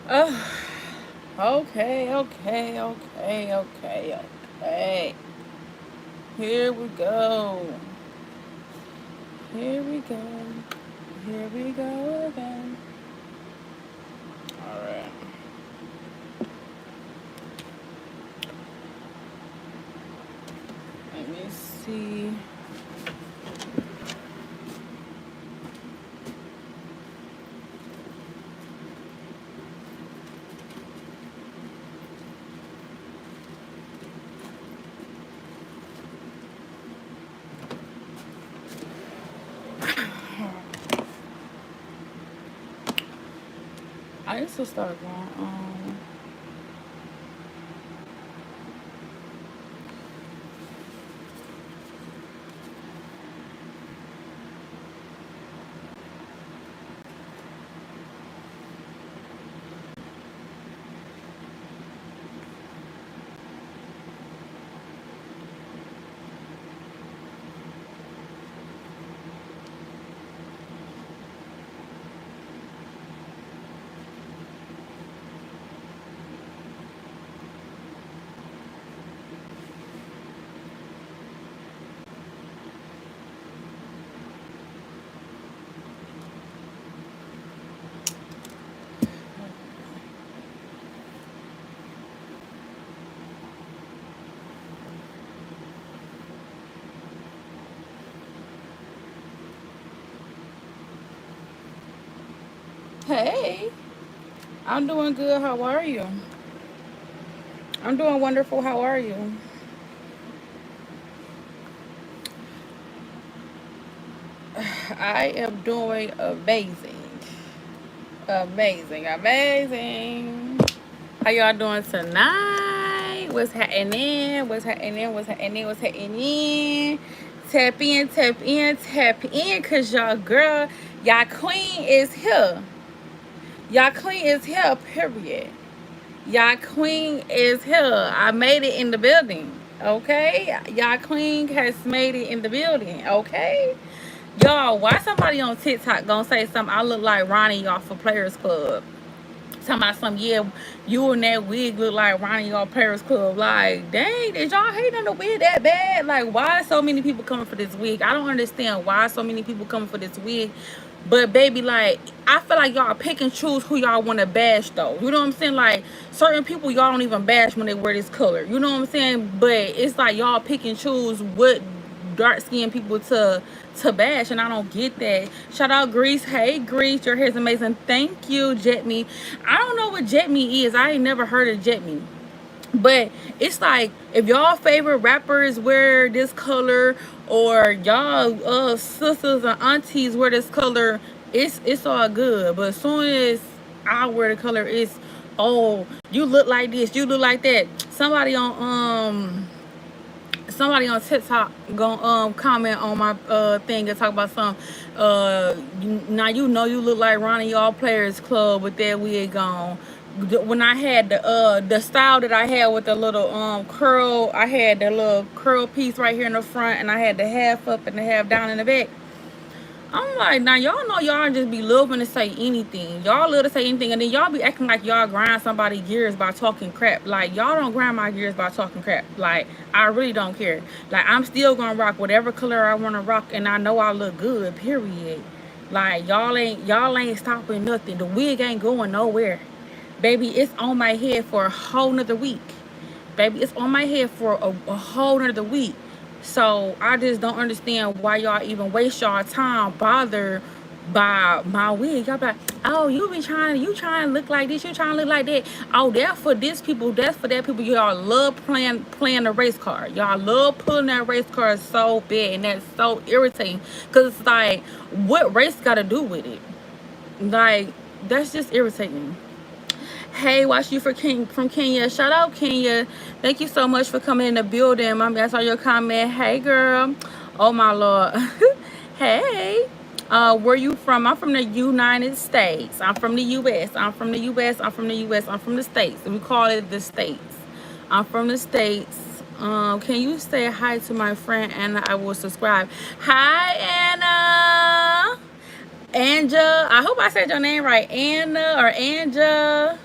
Oh, okay. Here we go. Here we go. Here we go again. All right. Let me see. I used to start going. Hey, I'm doing good. How are you? I'm doing wonderful. How are you? I am doing amazing. Amazing. How y'all doing tonight? What's happening? What's happening? What's happening? What's happening? Tap in, tap in, tap in, cause y'all girl, y'all queen is here. Y'all queen is here, period. Y'all queen is here. I made it in the building. Okay? Y'all queen has made it in the building. Okay? Y'all, why somebody on TikTok gonna say something? I look like Ronnie off of Players Club. Talking about some, yeah, you and that wig look like Ronnie off Players Club. Like, dang, did y'all hate on the wig that bad? Like, why so many people coming for this wig? I don't understand why so many people coming for this wig. But baby, like, I feel like y'all pick and choose who y'all want to bash though. You know what I'm saying? Like, certain people y'all don't even bash when they wear this color. You know what I'm saying? But it's like y'all pick and choose what dark skinned people to bash, and I don't get that. Shout out Grease. Hey Grease, your hair's amazing. Thank you, Jet Me. I don't know what Jet Me is. I ain't never heard of Jet Me. But it's like if y'all favorite rappers wear this color, or y'all sisters and aunties wear this color, it's all good. But as soon as I wear the color, it's, oh, you look like this, you look like that. Somebody on TikTok gonna comment on my thing and talk about some now you know you look like Ronnie All Players Club with that wig on. When I had the style that I had with the little curl, I had the little curl piece right here in the front, and I had the half up and the half down in the back. I'm like, now y'all know y'all just be loving to say anything. Y'all love to say anything, and then y'all be acting like y'all grind somebody gears by talking crap. Like, y'all don't grind my gears by talking crap. Like, I really don't care. Like, I'm still gonna rock whatever color I wanna rock, and I know I look good, period. Like, y'all ain't stopping nothing. The wig ain't going nowhere. Baby, it's on my head for a whole nother week. Baby, it's on my head for a whole nother week. So I just don't understand why y'all even waste y'all time bother by my wig. Y'all be like, oh, you trying to look like this, you trying to look like that. Oh, that's for this people, that's for that people. Y'all love playing the race card. Y'all love pulling that race card so bad, and that's so irritating. Cause it's like, what race got to do with it? Like, that's just irritating. Hey, watch you for King from Kenya. Shout out Kenya. Thank you so much for coming in the building. Mommy, I saw your comment. Hey girl. Oh my lord. Hey. Where you from? I'm from the United States. I'm from the US. I'm from the US. I'm from the US. I'm from the States. We call it the States. I'm from the States. Can you say hi to my friend Anna? I will subscribe. Hi Anna. Anja. I hope I said your name right. Anna or Anja.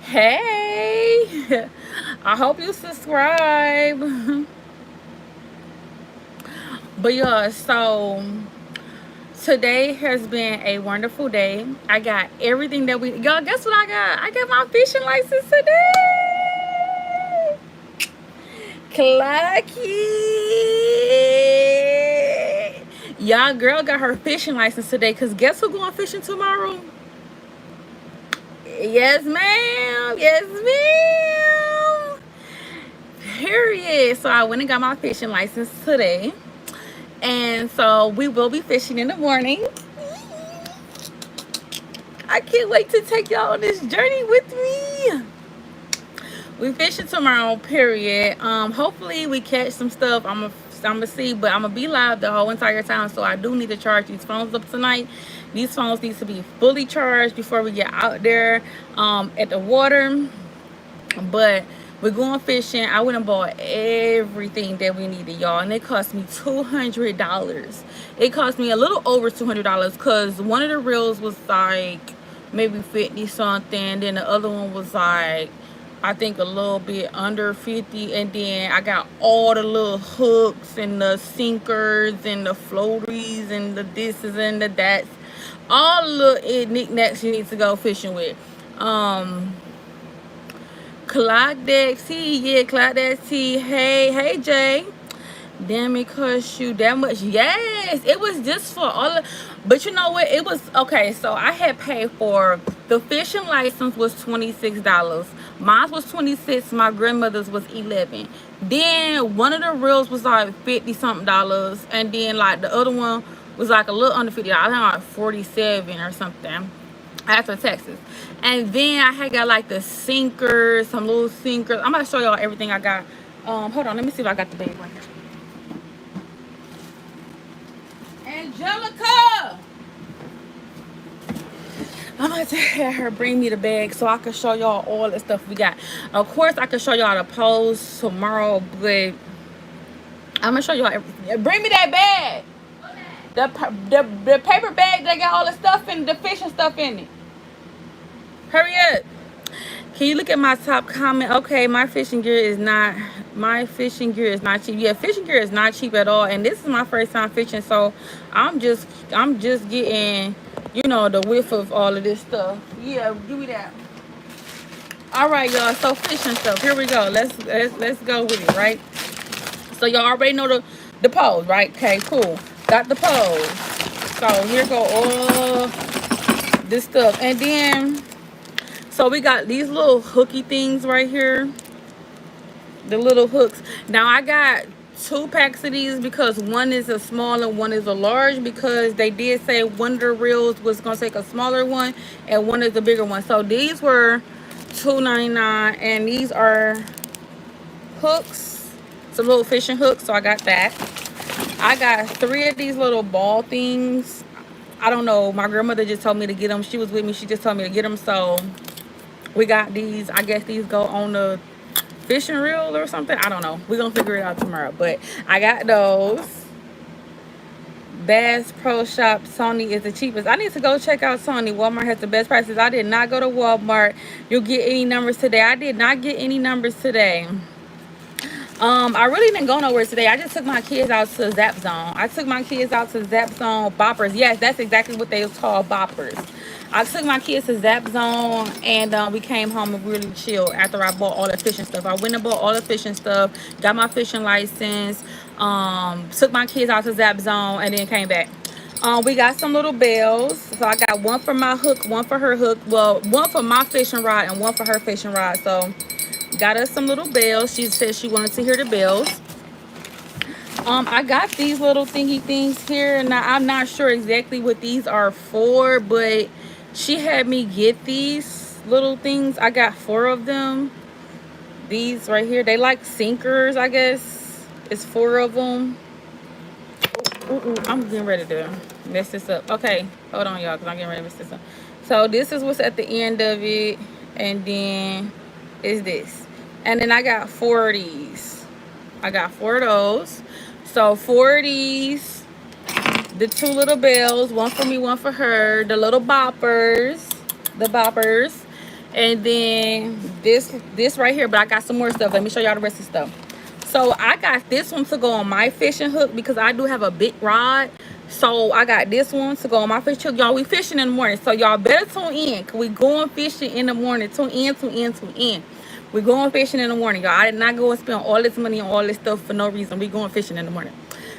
Hey, I hope you subscribe. But yeah, so today has been a wonderful day. I got everything that we, y'all, guess what I got? I got my fishing license today. Clucky. Y'all girl got her fishing license today, because guess who going fishing tomorrow? Yes, ma'am. Yes, ma'am. Period. So I went and got my fishing license today. And so we will be fishing in the morning. I can't wait to take y'all on this journey with me. We fishing tomorrow, period. Hopefully we catch some stuff. I'm gonna see, but I'm gonna be live the whole entire time, so I do need to charge these phones up tonight. These phones need to be fully charged before we get out there at the water. But we're going fishing. I went and bought everything that we needed, y'all, and it cost me $200. It cost me a little over $200 because one of the reels was like maybe 50 something, then the other one was like I think a little bit under 50, and then I got all the little hooks and the sinkers and the floaties and the thises and the that's, all the little knickknacks you need to go fishing with. Clock Deck T, yeah, Clock Deck T. Hey Jay. Damn, it cost you that much. Yes, it was just for all of, but you know what, it was okay. So I had paid for the fishing license was $26. Mine was 26, my grandmother's was 11. Then one of the reels was like 50 something dollars, and then like the other one was like a little under 50. I think like 47 or something after Texas. And then I had got like the sinkers, some little sinkers. I'm gonna show y'all everything I got. Hold on, let me see if I got the bag right here. Angelica, I'm gonna have her bring me the bag so I can show y'all all the stuff we got. Of course I can show y'all the post tomorrow, but I'm gonna show y'all everything. Bring me that bag, the paper bag that got all the stuff in, the fishing stuff in it. Hurry up. Can you look at my top comment? Okay, my fishing gear is not cheap. Yeah, fishing gear is not cheap at all, and this is my first time fishing, so I'm just getting, you know, the whiff of all of this stuff. Yeah, give me that. All right, y'all, so fishing stuff, here we go. Let's go with it, right? So y'all already know the pose, right? Okay, cool, got the pose. So here go all this stuff, and then so we got these little hooky things right here, the little hooks. Now I got 2 packs of these because one is a small and one is a large, because they did say one of the reels was gonna take a smaller one and one is the bigger one. So these were $2.99, and these are hooks, some little fishing hooks, so I got that. I got 3 of these little ball things. I don't know, my grandmother just told me to get them. She was with me, she just told me to get them, so we got these. I guess these go on the fishing reel or something. I don't know, we're gonna figure it out tomorrow, but I got those. Bass Pro Shop, Sony is the cheapest. I need to go check out Sony. Walmart has the best prices. I did not go to Walmart. You'll get any numbers today. I did not get any numbers today. I really didn't go nowhere today. I just took my kids out to Zap Zone. I took my kids out to Zap Zone Boppers. Yes, that's exactly what they call Boppers. I took my kids to Zap Zone, and we came home and really chilled after I bought all the fishing stuff. I went and bought all the fishing stuff, got my fishing license, took my kids out to Zap Zone, and then came back. We got some little bells. So I got one for my hook, one for her hook. Well, one for my fishing rod and one for her fishing rod. So got us some little bells. She said she wanted to hear the bells. I got these little thingy things here. Now I'm not sure exactly what these are for, but she had me get these little things. I got 4 of them. These right here, they like sinkers, I guess. It's 4 of them. Ooh, I'm getting ready to mess this up. Okay, hold on, y'all, because I'm getting ready to mess this up. So this is what's at the end of it, and then is this. And then I got 4 of these. I got 4 of those. So 4 of these, the 2 little bells, one for me, one for her, the little boppers, the boppers. And then this right here, but I got some more stuff. Let me show y'all the rest of the stuff. So I got this one to go on my fishing hook because I do have a big rod. So I got this one to go on my fishing hook. Y'all, we fishing in the morning. So y'all better tune in. Cause we going fishing in the morning. Tune in, tune in, tune in. We going fishing in the morning, y'all. I did not go and spend all this money on all this stuff for no reason. We going fishing in the morning.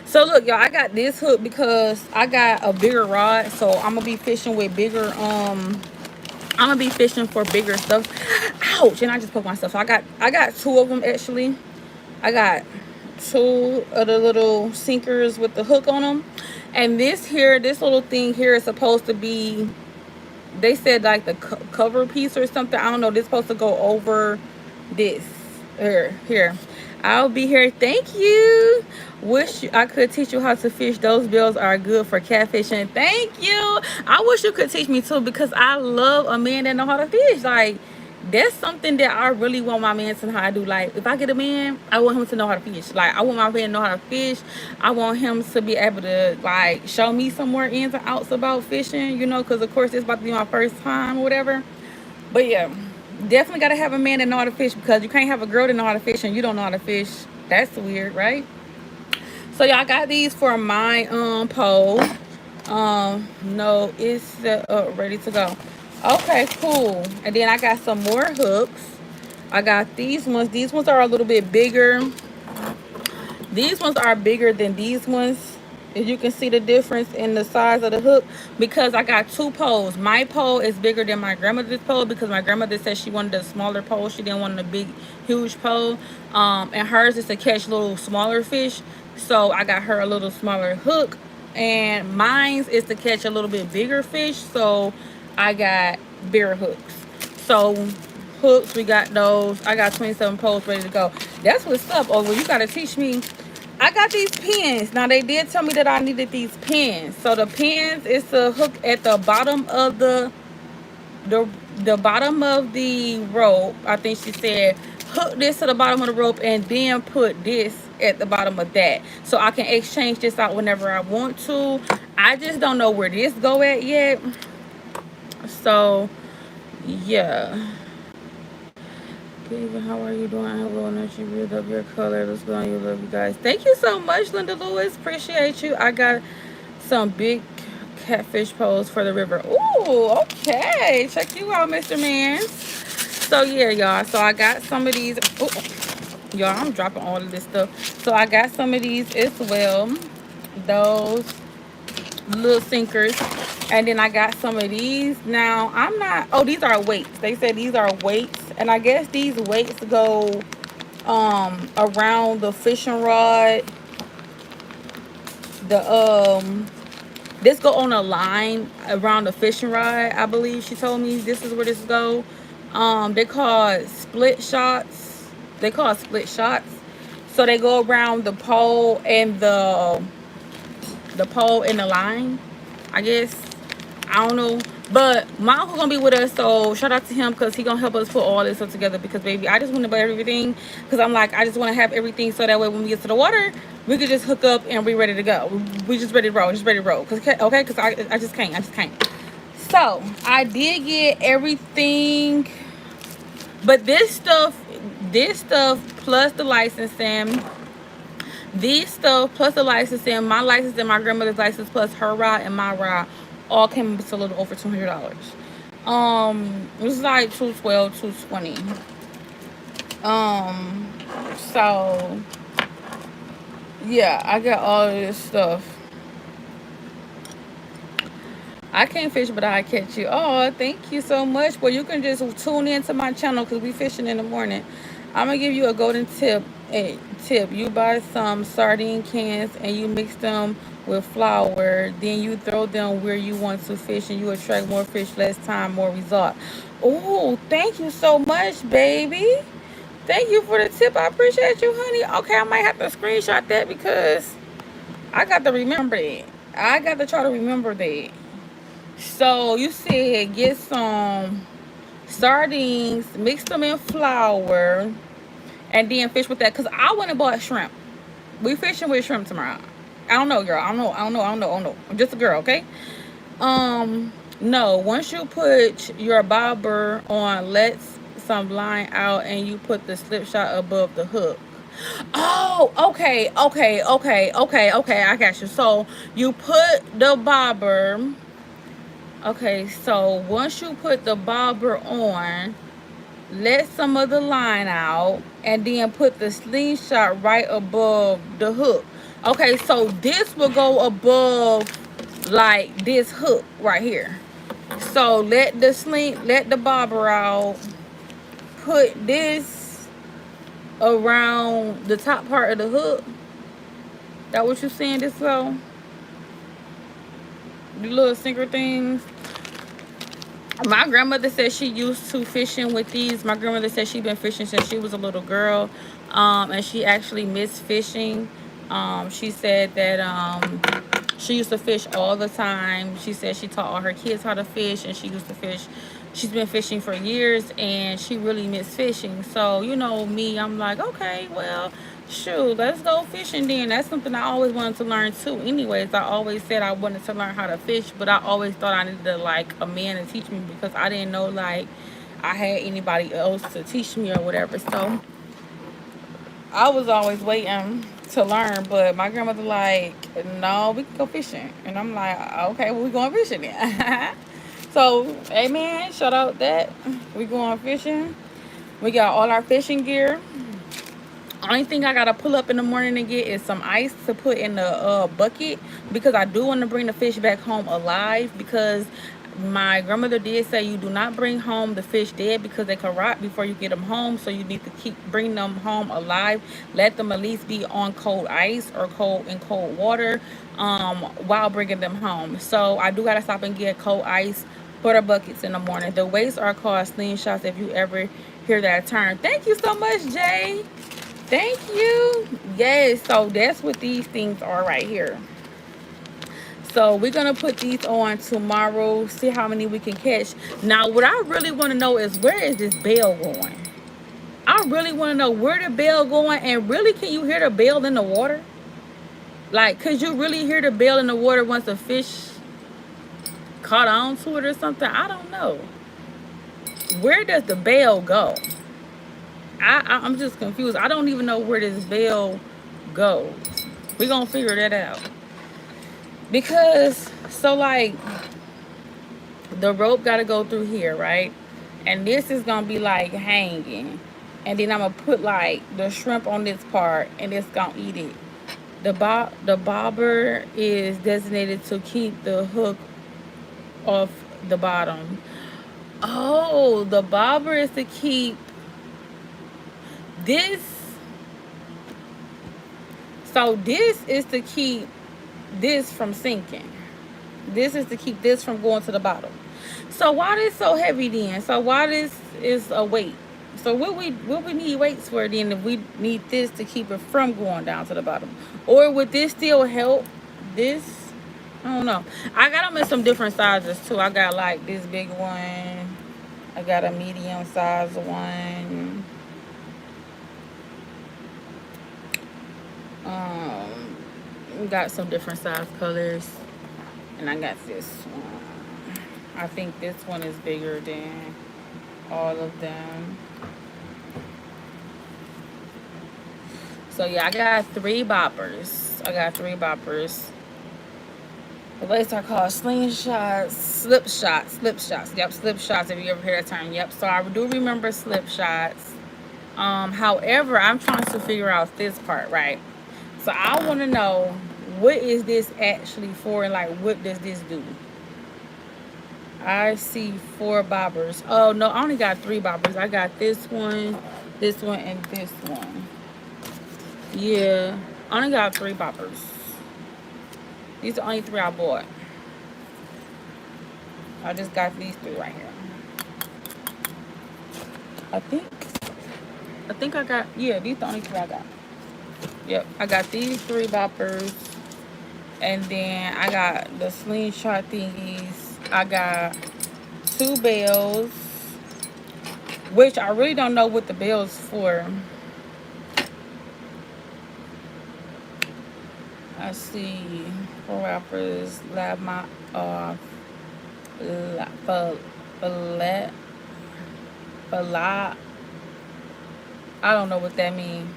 So look, y'all, I got this hook because I got a bigger rod. So I'm gonna be fishing with bigger I'm gonna be fishing for bigger stuff. Ouch! And I just poked myself. So I got two of them actually. I got two of the little sinkers with the hook on them, and this little thing here is supposed to be. They said like the cover piece or something. I don't know. This is supposed to go over this. Here. I'll be here. Thank you. Wish I could teach you how to fish. Those bills are good for catfishing. Thank you. I wish you could teach me too because I love a man that know how to fish. Like that's something that I really want my man to know how to do. Like if I get a man, I want him to know how to fish. Like I want my man to know how to fish. I want him to be able to like show me some more ins and outs about fishing, you know, because of course it's about to be my first time or whatever. But yeah, definitely gotta have a man that know how to fish because you can't have a girl that know how to fish and you don't know how to fish. That's weird, right? So y'all got these for my pole. No, it's ready to go. Okay, cool. And then I got some more hooks. I got these ones. These ones are a little bit bigger. These ones are bigger than these ones. As you can see the difference in the size of the hook because I got two poles. My pole is bigger than my grandmother's pole because my grandmother said she wanted a smaller pole. She didn't want a big, huge pole. And hers is to catch little smaller fish. So I got her a little smaller hook. And mine's is to catch a little bit bigger fish. So I got bigger hooks. So hooks, we got those. I got 27 poles ready to go. That's what's up. Oh, well, you got to teach me. I got these pins. Now they did tell me that I needed these pins. So the pins is the hook at the bottom of the bottom of the rope. I think she said hook this to the bottom of the rope and then put this at the bottom of that. So I can exchange this out whenever I want to. I just don't know where this go at yet. So yeah. How are you doing? I have low energy. Build up your color. Let's go on. You love you guys. Thank you so much, Linda Lewis. Appreciate you. I got some big catfish poles for the river. Ooh, okay. Check you out, Mr. Man. So yeah, y'all. So I got some of these. Y'all, I'm dropping all of this stuff. So I got some of these as well. Those little sinkers. And then I got some of these. Now I'm not, oh, these are weights. They said these are weights, and I guess these weights go around the fishing rod. This go on a line around the fishing rod. I believe she told me this is where this go. They call split shots. They call split shots. So they go around the pole and the pole and the line, I guess. I don't know, but my uncle gonna be with us, so shout out to him because he gonna help us put all this stuff together. Because baby, I just want to buy everything because I'm like, I just want to have everything so that way when we get to the water, we could just hook up and we ready to go. We just ready to roll, Cause okay, cause I just can't. So I did get everything, but this stuff plus the licensing. These stuff plus the licensing, my license and my grandmother's license plus her rod and my rod all came up to a little over $200. It was like $212, $220. So yeah, I got all of this stuff. I can't fish, but I catch you. Oh, thank you so much. Well, you can just tune into my channel because we fishing in the morning. I'm gonna give you a golden tip. You buy some sardine cans and you mix them with flour, then you throw them where you want to fish and you attract more fish, less time, more result. Oh, thank you so much, baby. Thank you for the tip. I appreciate you, honey. Okay, I might have to screenshot that because I got to remember it. I got to try to remember that. So you said get some sardines, mix them in flour, and then fish with that. Cause I went and bought shrimp. We fishing with shrimp tomorrow. I don't know, girl. I don't know. I'm just a girl, okay? No, once you put your bobber on, lets some line out, and you put the slip shot above the hook. Oh, okay. I got you. So you put the bobber. Okay, so once you put the bobber on, let some of the line out, and then put the slingshot right above the hook. Okay, so this will go above like this hook right here. So let the bobber out, put this around the top part of the hook. That what you saying this so? The little sinker things. My grandmother said she used to fishing with these. My grandmother said she been fishing since she was a little girl, and she actually missed fishing. She said that she used to fish all the time. She said she taught all her kids how to fish, and she used to fish. She's been fishing for years, and she really missed fishing. So, you know me, I'm like, okay, well, shoot, let's go fishing then. That's something I always wanted to learn too. Anyways, I always said I wanted to learn how to fish, but I always thought I needed like a man to teach me, because I didn't know like I had anybody else to teach me or whatever. So I was always waiting to learn, but my grandmother like, no, we can go fishing, and I'm like, okay, well, we going fishing then. So, amen. Shout out that we going fishing. We got all our fishing gear. Only thing I gotta pull up in the morning and get is some ice to put in the bucket, because I do want to bring the fish back home alive, because my grandmother did say you do not bring home the fish dead, because they can rot before you get them home. So you need to keep bring them home alive. Let them at least be on cold ice or cold water while bringing them home. So I do gotta stop and get cold ice for the buckets in the morning. The weights are called slingshots, if you ever hear that term. Thank you so much, Jay. Thank you. Yes, so that's what these things are right here. So we're gonna put these on tomorrow, see how many we can catch. Now what I really want to know is, where is this bell going? I really want to know where the bell going, and really, can you hear the bell in the water? Like, could you really hear the bell in the water once a fish caught on to it or something? I don't know. Where does the bell go? I'm just confused. I don't even know where this bell goes. We're gonna figure that out. Because, so like, the rope gotta go through here, right? And this is gonna be like hanging. And then I'm gonna put like the shrimp on this part, and it's gonna eat it. The bobber is designated to keep the hook off the bottom. Oh, the bobber is to keep this. So this is to keep this from sinking. This is to keep this from going to the bottom. So why this so heavy then? So why this is a weight? So what we need weights for then, if we need this to keep it from going down to the bottom? Or would this still help this? I don't know. I got them in some different sizes too. I got like this big one. I got a medium size one. Got some different size colors, and I got this one. I think this one is bigger than all of them. So yeah, I got 3 boppers. The weights are called slingshots, slip shots. Yep, slip shots. If you ever hear that term, yep. So I do remember slip shots. However, I'm trying to figure out this part, right? So I want to know, what is this actually for, and like, what does this do? I see 4 bobbers. Oh no, I only got 3 bobbers. I got this one, and this one. Yeah, I only got 3 boppers. These are the only 3 I bought. I just got these 3 right here. I think I got, yeah, these are the only 3 I got. Yep, I got these 3 boppers, and then I got the slingshot thingies. I got 2 bells, which I really don't know what the bell's for. I see 4 wrappers, lab my off. Fala, fala. I don't know what that means.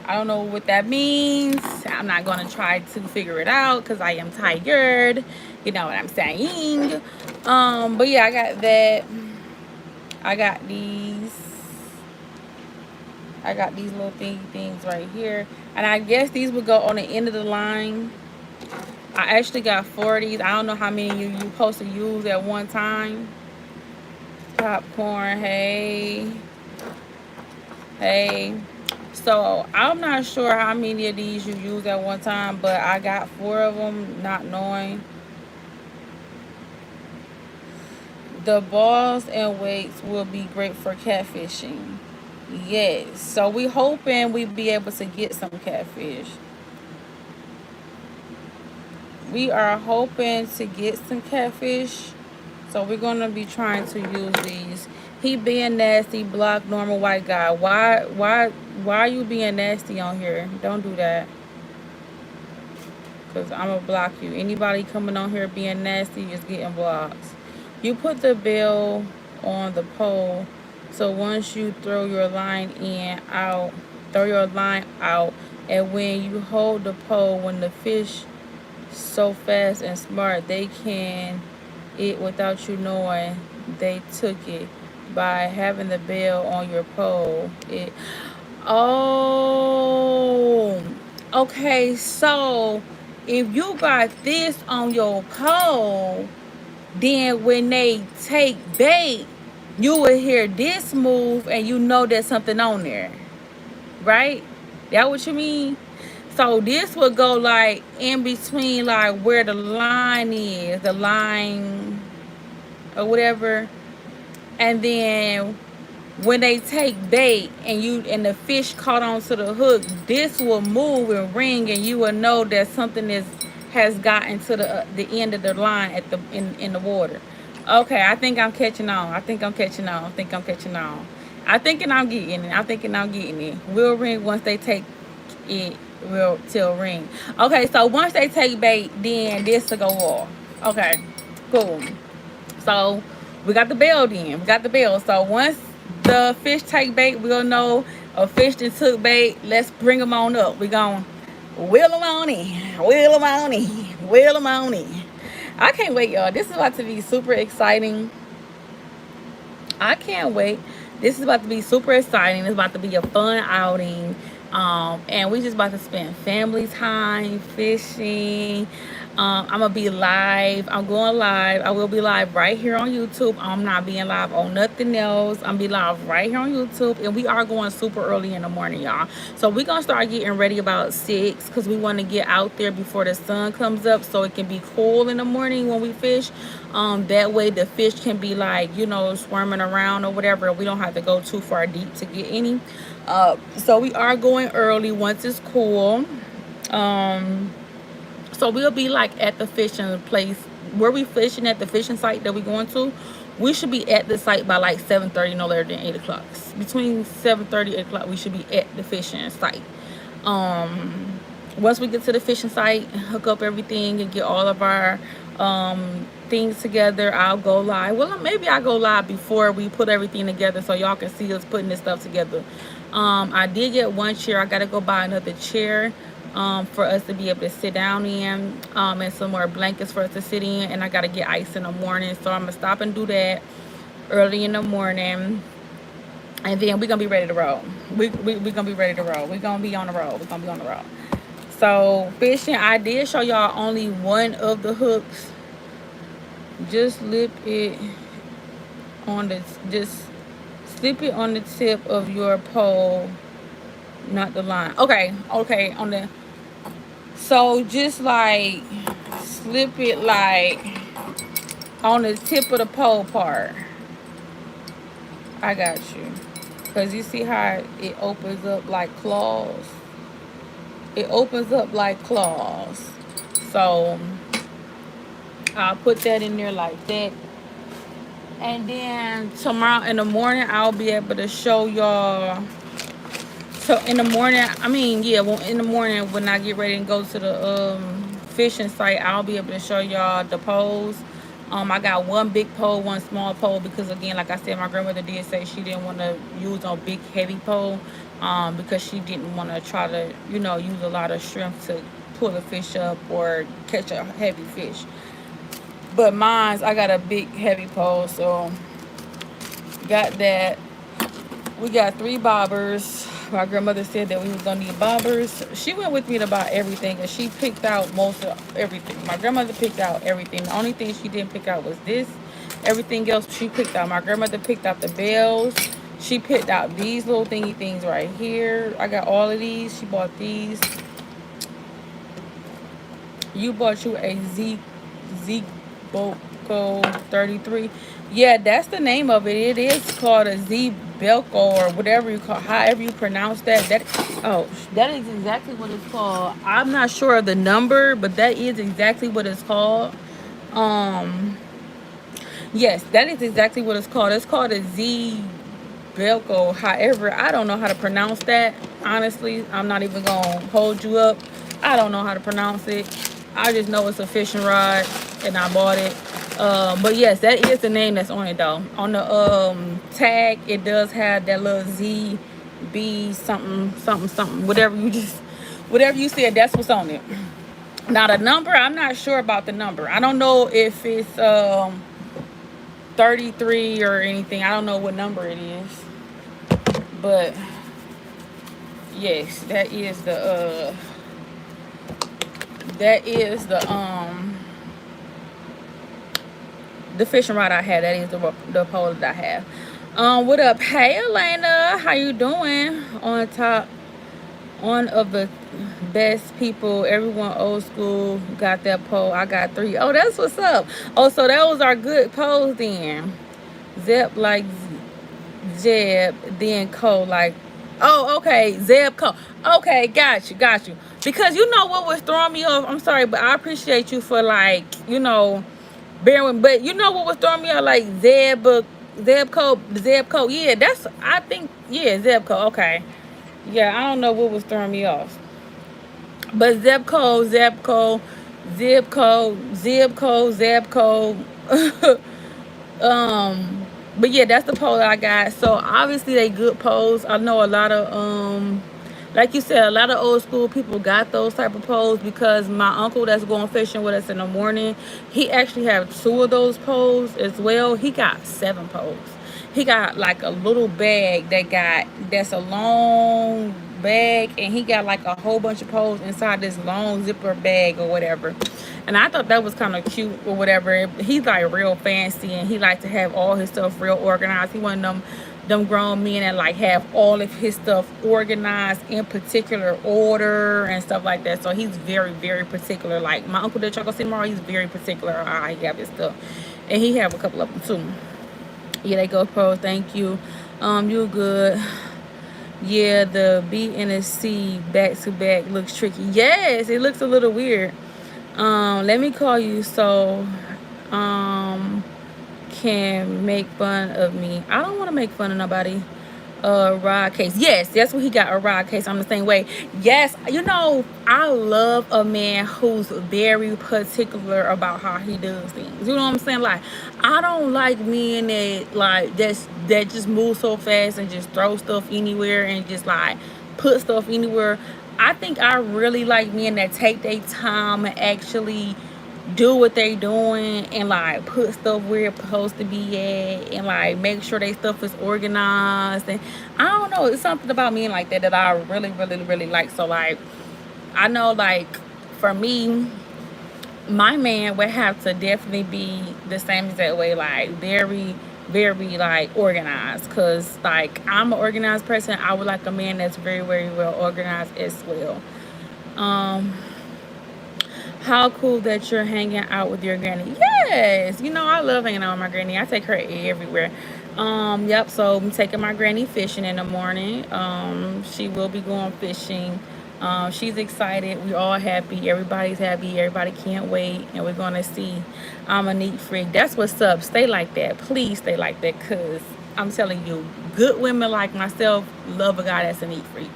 I don't know what that means. I'm not gonna try to figure it out because I am tired. You know what I'm saying? But yeah, I got that. I got these. I got these little things right here, and I guess these would go on the end of the line. I actually got 4 of these. I don't know how many you supposed to use at one time. Popcorn, hey. So I'm not sure how many of these you use at one time, but I got 4 of them, not knowing. The balls and weights will be great for catfishing. Yes. So we hoping we be able to get some catfish. We are hoping to get some catfish. So we're gonna be trying to use these. He being nasty, block normal white guy. Why are you being nasty on here? Don't do that. Cause I'ma block you. Anybody coming on here being nasty is getting blocked. You put the bill on the pole, so once you throw your line out, and when you hold the pole, when the fish so fast and smart, they can it without you knowing they took it by having the bell on your pole. Oh, okay. So if you got this on your pole, then when they take bait, you will hear this move and you know there's something on there, right? That what you mean? So this would go like in between, like where the line is, the line or whatever, and then when they take bait and the fish caught onto the hook, this will move and ring, and you will know that something has gotten to the end of the line at in the water. Okay, I think I'm catching on. I think I'm getting it. We'll ring once they take it. Will till ring. Okay, so once they take bait, then this will go off. Okay, cool. So we got the bell then. So once the fish take bait, we'll know a fish that took bait. Let's bring them on up. We're going to wheel them on in. I can't wait, y'all. This is about to be super exciting. I can't wait. This is about to be super exciting. It's about to be a fun outing. And we just about to spend family time fishing. I'm gonna be live. I'm going live. I will be live right here on YouTube. I'm not being live on nothing else. I'm be live right here on YouTube, and we are going super early in the morning, y'all. So we're gonna start getting ready about 6 because we want to get out there before the sun comes up, so it can be cool in the morning when we fish. That way the fish can be like, you know, swarming around or whatever. We don't have to go too far deep to get any. So we are going early once it's cool. So we'll be like at the fishing place where we fishing at the fishing site that we're going to. We should be at the site by like 7:30, no later than 8 o'clock. Between 7:30 and 8 o'clock, we should be at the fishing site. Once we get to the fishing site, hook up everything and get all of our things together, I'll go live. Well, maybe I'll go live before we put everything together so y'all can see us putting this stuff together. I did get one chair. I gotta go buy another chair for us to be able to sit down in, and some more blankets for us to sit in, and I gotta get ice in the morning, so I'm gonna stop and do that early in the morning, and then we're gonna be ready to roll. We're gonna be ready to roll. We're gonna be on the road. So fishing, I did show y'all only one of the hooks. Just slip it on the tip of your pole, not the line. Okay, on the, so just like slip it like on the tip of the pole part. I got you. Because you see how it opens up like claws? It opens up like claws. So I'll put that in there like that. And then tomorrow in the morning, I'll be able to show y'all. So in the morning, in the morning when I get ready and go to the fishing site, I'll be able to show y'all the poles. I got one big pole, one small pole, because again, like I said, my grandmother did say she didn't want to use a big heavy pole, because she didn't want to try to, use a lot of strength to pull a fish up or catch a heavy fish. But mine's, I got a big heavy pole, so got that. We got 3 bobbers. My grandmother said that we was gonna need bobbers. She went with me to buy everything, and she picked out most of everything. My grandmother picked out everything. The only thing she didn't pick out was this. Everything else she picked out. My grandmother picked out the bells. She picked out these little thingy things right here. I got all of these. She bought these. You bought you a Zebelco 33. Yeah, that's the name of it. It is called a Zebelco, or whatever you call, however you pronounce that. That is exactly what it's called. I'm not sure of the number, but that is exactly what it's called. Yes, that is exactly what it's called. It's called a Zebelco. However, I don't know how to pronounce that. Honestly, I'm not even gonna hold you up. I don't know how to pronounce it. I just know it's a fishing rod, and I bought it. But yes, that is the name that's on it though. On the tag, it does have that little ZB something something something. Whatever you said, that's what's on it. Now the number, I'm not sure about the number. I don't know if it's 33 or anything. I don't know what number it is. But yes, that is the fishing rod I had. That is the pole that I have. What up? Hey Elena, how you doing? On top, one of the best people. Everyone old school got that pole. I got 3. Oh, that's what's up. Oh, so that was our good poles then. Zeb like Jeb, then Co like. Oh, okay, Zeb Co. Okay, got you. Because you know what was throwing me off. I'm sorry, but I appreciate you for bearing with. But you know what was throwing me off, like Zebco. Yeah, Zebco. Okay, yeah, I don't know what was throwing me off, but Zebco. But yeah, that's the pole that I got. So obviously they good poles. I know a lot of like you said, a lot of old school people got those type of poles, because my uncle that's going fishing with us in the morning, he actually have 2 of those poles as well. He got 7 poles. He got like a little bag that's a long bag, and he got like a whole bunch of poles inside this long zipper bag or whatever. And I thought that was kind of cute or whatever. He's like real fancy, and he likes to have all his stuff real organized. He one of them grown men that like have all of his stuff organized in particular order and stuff like that. So he's very, very particular. Like my uncle that y'all gonna see tomorrow, he's very particular on how he have his stuff. And he have a couple of them too. Yeah, they go pro. Thank you. You good. Yeah, the B and the C back to back looks tricky. Yes, it looks a little weird. Let me call you so can make fun of me. I don't want to make fun of nobody. Rod case. Yes, that's what he got, a rod case. I'm the same way. Yes, I love a man who's very particular about how he does things. You know what I'm saying? Like, I don't like men that just move so fast and just throw stuff anywhere and just like put stuff anywhere. I think I really like men that take their time and actually do what they doing and like put stuff where it's supposed to be at and like make sure they stuff is organized. And I don't know, it's something about men like that I really, really, really like. So like, I know like for me, my man would have to definitely be the same exact way, like very, very like organized, because like I'm an organized person. I would like a man that's very, very well organized as well. How cool that you're hanging out with your granny. Yes, I love hanging out with my granny. I take her everywhere. Yep, so I'm taking my granny fishing in the morning. She will be going fishing. She's excited. We're all happy. Everybody's happy. Everybody can't wait. And we're going to see. I'm a neat freak. That's what's up. Stay like that. Please stay like that, because I'm telling you, good women like myself love a guy that's a neat freak.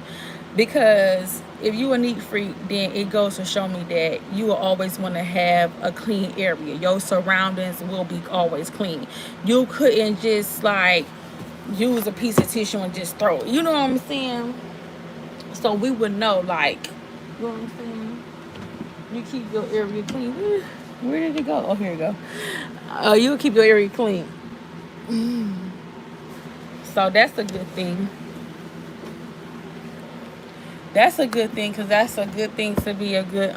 Because if you a neat freak, then it goes to show me that you will always want to have a clean area. Your surroundings will be always clean. You couldn't just like use a piece of tissue and just throw it. You know what I'm saying? So we would know, like, you know what I'm saying? You keep your area clean. Where did it go? Oh, here you go. You'll keep your area clean. So that's a good thing. That's a good thing, because that's a good thing to be a good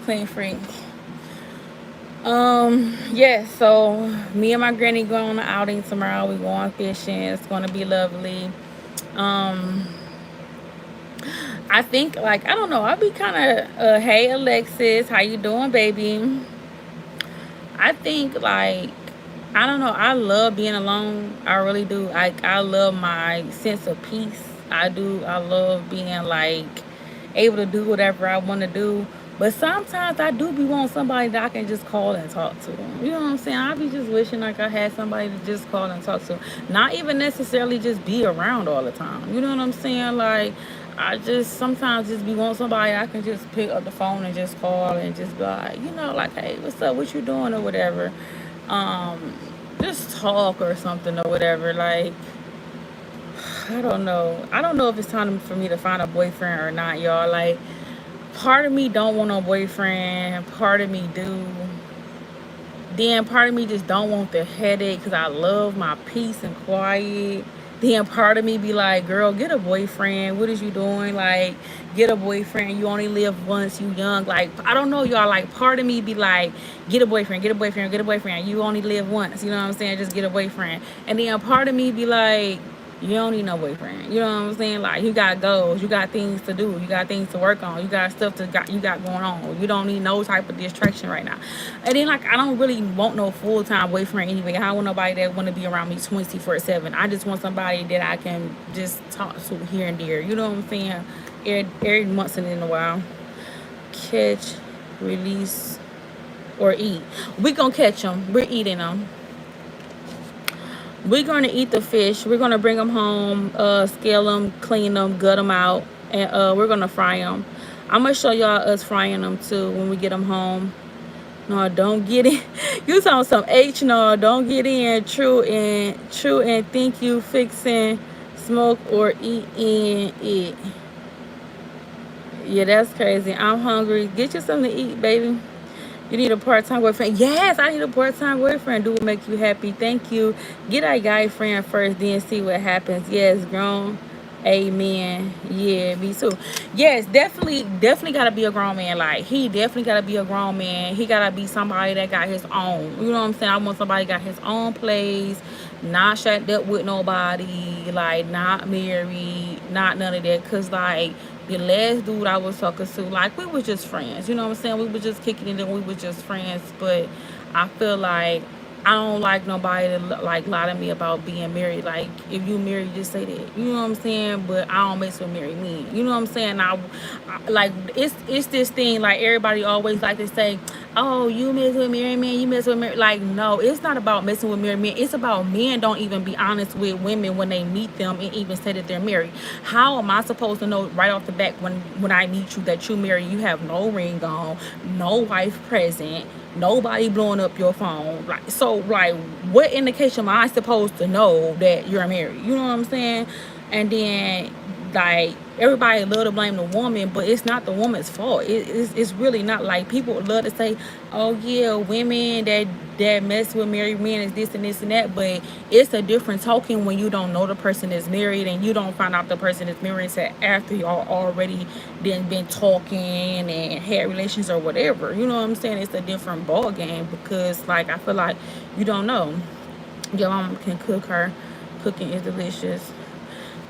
clean freak. Yeah, so me and my granny going on an outing tomorrow. We going fishing. It's gonna be lovely. I think, like, I don't know, I'll be kind of hey Alexis, how you doing, baby? I think, like, I don't know, I love being alone. I really do. I love my sense of peace. I do. I love being like able to do whatever I want to do. But sometimes I do be wanting somebody that I can just call and talk to. You know what I'm saying? I be just wishing like I had somebody to just call and talk to. Not even necessarily just be around all the time. You know what I'm saying? Like, I just sometimes just be wanting somebody I can just pick up the phone and just call and just be like, you know, like, hey, what's up? What you doing or whatever. Just talk or something or whatever. Like, I don't know. I don't know if it's time for me to find a boyfriend or not, y'all. Like, part of me don't want no boyfriend. Part of me do. Then part of me just don't want the headache because I love my peace and quiet. Then part of me be like, girl, get a boyfriend. What is you doing? Like, get a boyfriend. You only live once. You young. Like, I don't know, y'all. Like, part of me be like, get a boyfriend, get a boyfriend, get a boyfriend. You only live once. You know what I'm saying? Just get a boyfriend. And then part of me be like, you don't need no boyfriend. You know what I'm saying? Like, you got goals, you got things to do, you got things to work on, you got stuff you got going on. You don't need no type of distraction right now. And then, like, I don't really want no full-time boyfriend anyway. I don't want nobody that want to be around me 24/7. I just want somebody that I can just talk to here and there. You know what I'm saying? Every once in a while. Catch, release, or eat. We gonna catch them. We're eating them. We're going to eat the fish. We're going to bring them home, scale them, clean them, gut them out, and we're going to fry them. I'm going to show y'all us frying them too when we get them home. No, don't get in. You talking some H, no, don't get in. True and think you fixing, smoke or eat in it. Yeah, that's crazy. I'm hungry. Get you something to eat, baby. You need a part-time boyfriend. Yes, I need a part-time boyfriend. Do what make you happy. Thank you. Get a guy friend first, then see what happens. Yes, grown. Amen. Yeah, me too. Yes, definitely gotta be a grown man. Like, he definitely gotta be a grown man. He gotta be somebody that got his own. You know what I'm saying? I want somebody that got his own place, not shut up with nobody, like, not married, not none of that. Cause, like, the last dude I was talking to, like, we was just friends. You know what I'm saying? We were just kicking it and we were just friends. But I feel like I don't like nobody to like lie to me about being married. Like, if you married, just say that. You know what I'm saying? But I don't mess with married men. You know what I'm saying? I like, it's this thing, like, everybody always like to say, oh, you mess with married men, you mess with married. Like, no, it's not about messing with married men. It's about men don't even be honest with women when they meet them and even say that they're married. How am I supposed to know right off the bat when I meet you that you married? You have no ring on, no wife present, nobody blowing up your phone. Like, so, like, what indication am I supposed to know that you're married? You know what I'm saying? And then, like, everybody love to blame the woman, but it's not the woman's fault. It's really not. Like, people love to say, oh yeah, women that mess with married men is this and this and that, but it's a different talking when you don't know the person is married and you don't find out the person is married until after y'all already been talking and had relations or whatever. You know what I'm saying? It's a different ball game, because, like, I feel like you don't know. Your mama can cook. Her cooking is delicious.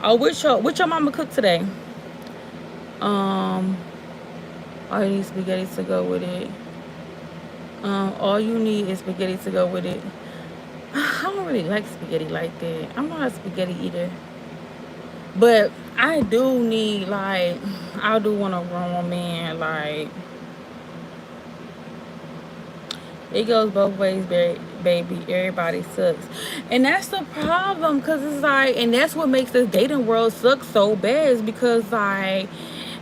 Oh, what your mama cook today? All you need spaghetti to go with it. All you need is spaghetti to go with it. I don't really like spaghetti like that. I'm not a spaghetti eater. But I do need, like, I do want a grown man. Like, it goes both ways, baby. Everybody sucks. And that's the problem, because it's like, and that's what makes this dating world suck so bad, is because, like,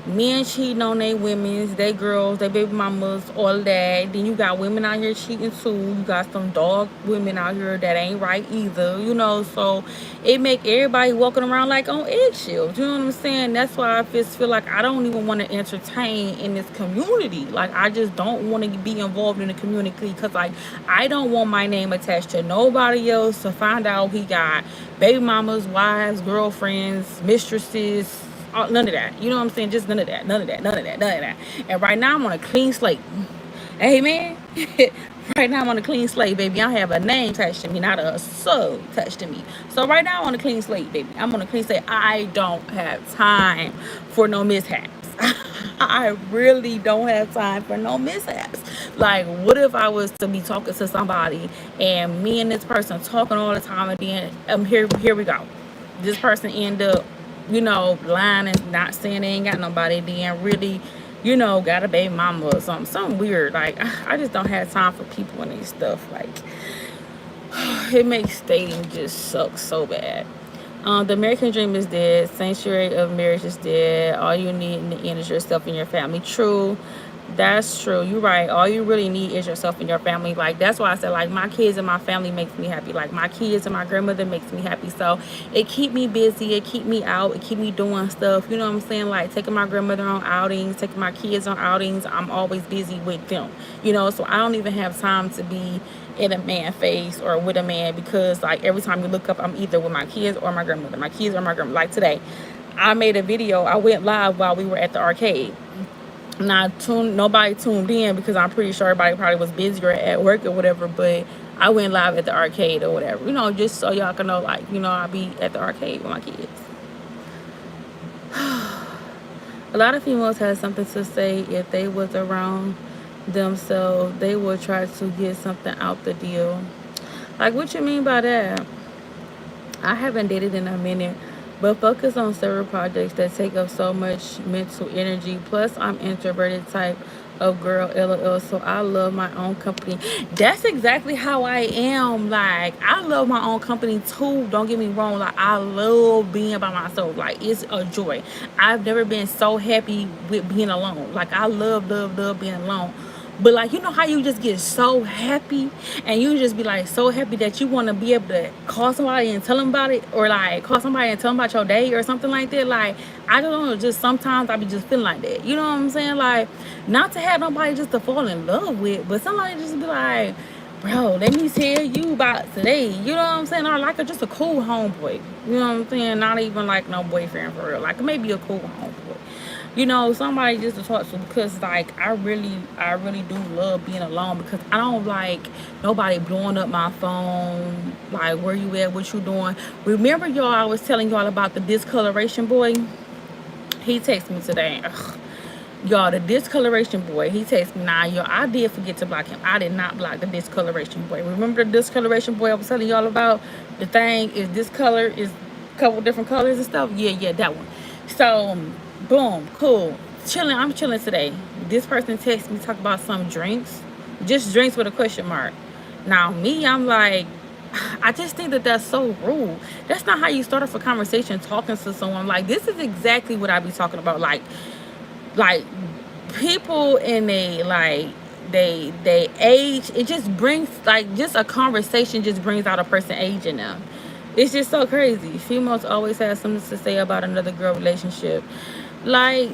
Men cheating on their women's, they girls, they baby mamas, all of that. Then you got women out here cheating too. You got some dog women out here that ain't right either, you know. So it make everybody walking around like on eggshells. You know what I'm saying? That's why I just feel like I don't even want to entertain in this community. Like I just don't want to be involved in the community because like I don't want my name attached to nobody else to find out he got baby mamas, wives, girlfriends, mistresses, none of that. You know what I'm saying? Just none of that. None of that. None of that. None of that. And right now I'm on a clean slate. Amen. Right now I'm on a clean slate, baby. I have a name attached to me, not a soul attached to me. So right now I'm on a clean slate, baby. I'm on a clean slate. I don't have time for no mishaps. I really don't have time for no mishaps. Like, what if I was to be talking to somebody and me and this person talking all the time, and then here we go. This person end up, you know, lying and not saying they ain't got nobody, then really, you know, got a baby mama or something weird. Like, I just don't have time for people and these stuff. Like, it makes dating just suck so bad. The American dream is dead. Sanctuary of marriage is dead. All you need in the end is yourself and your family. True. That's true. You're right. All you really need is yourself and your family. Like, that's why I said, like, my kids and my family makes me happy. Like, my kids and my grandmother makes me happy. So it keep me busy. It keep me out. It keep me doing stuff. You know what I'm saying? Like, taking my grandmother on outings, taking my kids on outings. I'm always busy with them. You know, so I don't even have time to be in a man face or with a man because, like, every time you look up, I'm either with my kids or my grandmother. My kids or my grandmother. Like, today, I made a video. I went live while we were at the arcade. Nobody tuned in because I'm pretty sure everybody probably was busy or at work or whatever, but I went live at the arcade or whatever, you know, just so y'all can know, like, you know, I'll be at the arcade with my kids. A lot of females have something to say. If they was around themselves, they would try to get something out the deal. Like, what you mean by that? I haven't dated in a minute, but focus on several projects that take up so much mental energy. Plus, I'm introverted type of girl, lol. So I love my own company. That's exactly how I am. Like, I love my own company too. Don't get me wrong. Like, I love being by myself. Like, it's a joy. I've never been so happy with being alone. Like, I love being alone. But like, you know how you just get so happy and you just be like so happy that you want to be able to call somebody and tell them about it, or like call somebody and tell them about your day or something like that. Like, I don't know, just sometimes I be just feeling like that. You know what I'm saying? Like, not to have nobody just to fall in love with, but somebody just be like, bro, let me tell you about today. You know what I'm saying? Or like just a cool homeboy. You know what I'm saying? Not even like no boyfriend for real. Like maybe a cool homeboy. You know, somebody just to talk to, because like I really do love being alone, because I don't like nobody blowing up my phone. Like, where you at, what you doing. Remember, y'all, I was telling y'all about the discoloration boy. He texted me today. Ugh. Y'all, the discoloration boy, he texted me. Now, y'all, I did forget to block him. I did not block the discoloration boy. Remember the discoloration boy I was telling y'all about? The thing is, this color is a couple different colors and stuff. Yeah, that one. So boom, cool, chilling. I'm chilling today. This person texts me, talk about some drinks, just drinks with a question mark. Now me, I'm like, I just think that that's so rude. That's not how you start off a conversation talking to someone. Like, this is exactly what I be talking about. Like people in a like they age, it just brings, like, just a conversation just brings out a person age in them. It's just so crazy. Females always have something to say about another girl relationship. Like,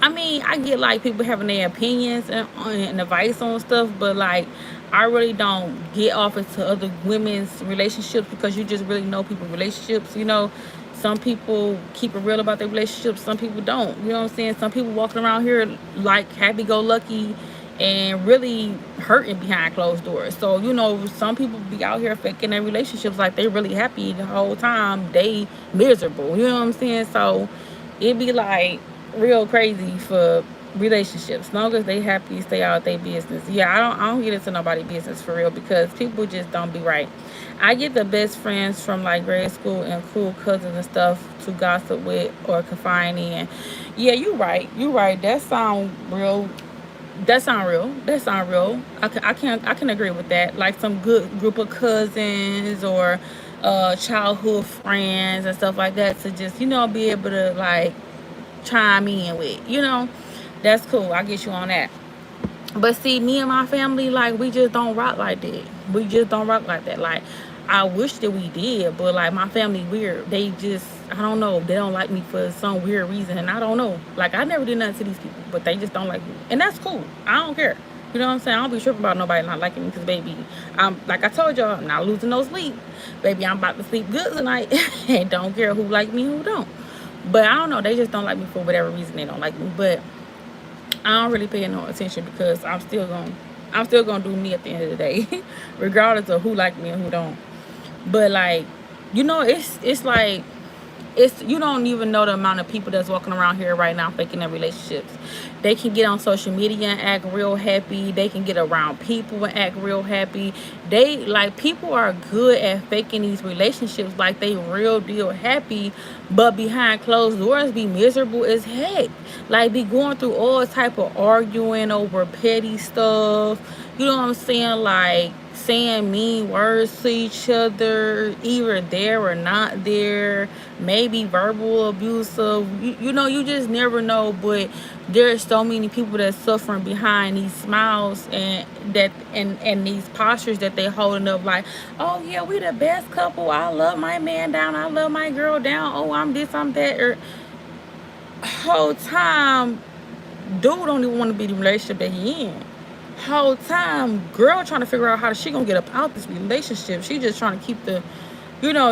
I mean, I get like people having their opinions and advice on stuff, but like, I really don't get off into other women's relationships, because you just really know people's relationships. You know, some people keep it real about their relationships, some people don't. You know what I'm saying? Some people walking around here like happy-go-lucky and really hurting behind closed doors. So, you know, some people be out here faking their relationships like they really happy the whole time they miserable. You know what I'm saying? So it be like real crazy for relationships. As long as they happy, stay out their business. Yeah, I don't get into nobody's business for real, because people just don't be right. I get the best friends from like grade school and cool cousins and stuff to gossip with or confide in. Yeah, you right. That sound real. I can agree with that. Like some good group of cousins or childhood friends and stuff like that, to just, you know, be able to like chime in with, that's cool. I get you on that. But see, me and my family, like, we just don't rock like that. We just don't rock like that. Like, I wish that we did, but like my family weird. They just, I don't know, they don't like me for some weird reason, and I don't know. Like, I never did nothing to these people, but they just don't like me, and that's cool. I don't care. You know what I'm saying? I don't be tripping about nobody not liking me, because baby, I'm, like I told y'all, I'm not losing no sleep. Baby, I'm about to sleep good tonight, and don't care who like me, who don't. But I don't know. They just don't like me for whatever reason. They don't like me, but I don't really pay no attention, because I'm still gonna do me at the end of the day, regardless of who like me and who don't. But like, it's like, you don't even know the amount of people that's walking around here right now faking their relationships. They can get on social media and act real happy. They can get around people and act real happy. They, like, people are good at faking these relationships like they real deal happy, but behind closed doors be miserable as heck. Like, be going through all type of arguing over petty stuff. You know what I'm saying? Like, saying mean words to each other, either there or not there, maybe verbal abusive. You just never know. But there's so many people that's suffering behind these smiles and these postures that they holding up, like, oh yeah, we the best couple, I love my man down, I love my girl down, oh, I'm this, I'm that. Or whole time, dude don't even want to be the relationship that he in. Whole time, girl trying to figure out how she gonna get up out this relationship. She just trying to keep the,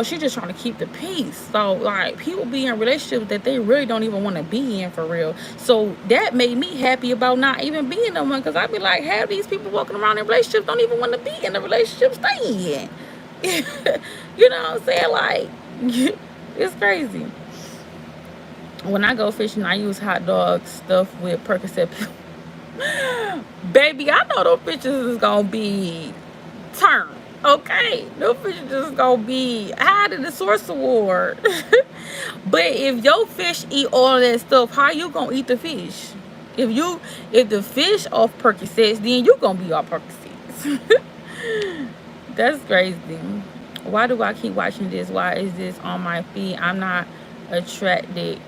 she just trying to keep the peace. So like, people be in relationships that they really don't even want to be in for real. So that made me happy about not even being in one, because I'd be like, half these people walking around in relationships don't even want to be in the relationships they in. You know what I'm saying? Like, it's crazy. When I go fishing, I use hot dog stuff with Percocet. Baby, I know those pictures is gonna be turned. Okay, those pictures is gonna be high to the Source Award. But if your fish eat all of that stuff, how you gonna eat the fish? If the fish off Percocets, then you gonna be off Percocets. That's crazy. Why do I keep watching this? Why is this on my feed? I'm not attracted.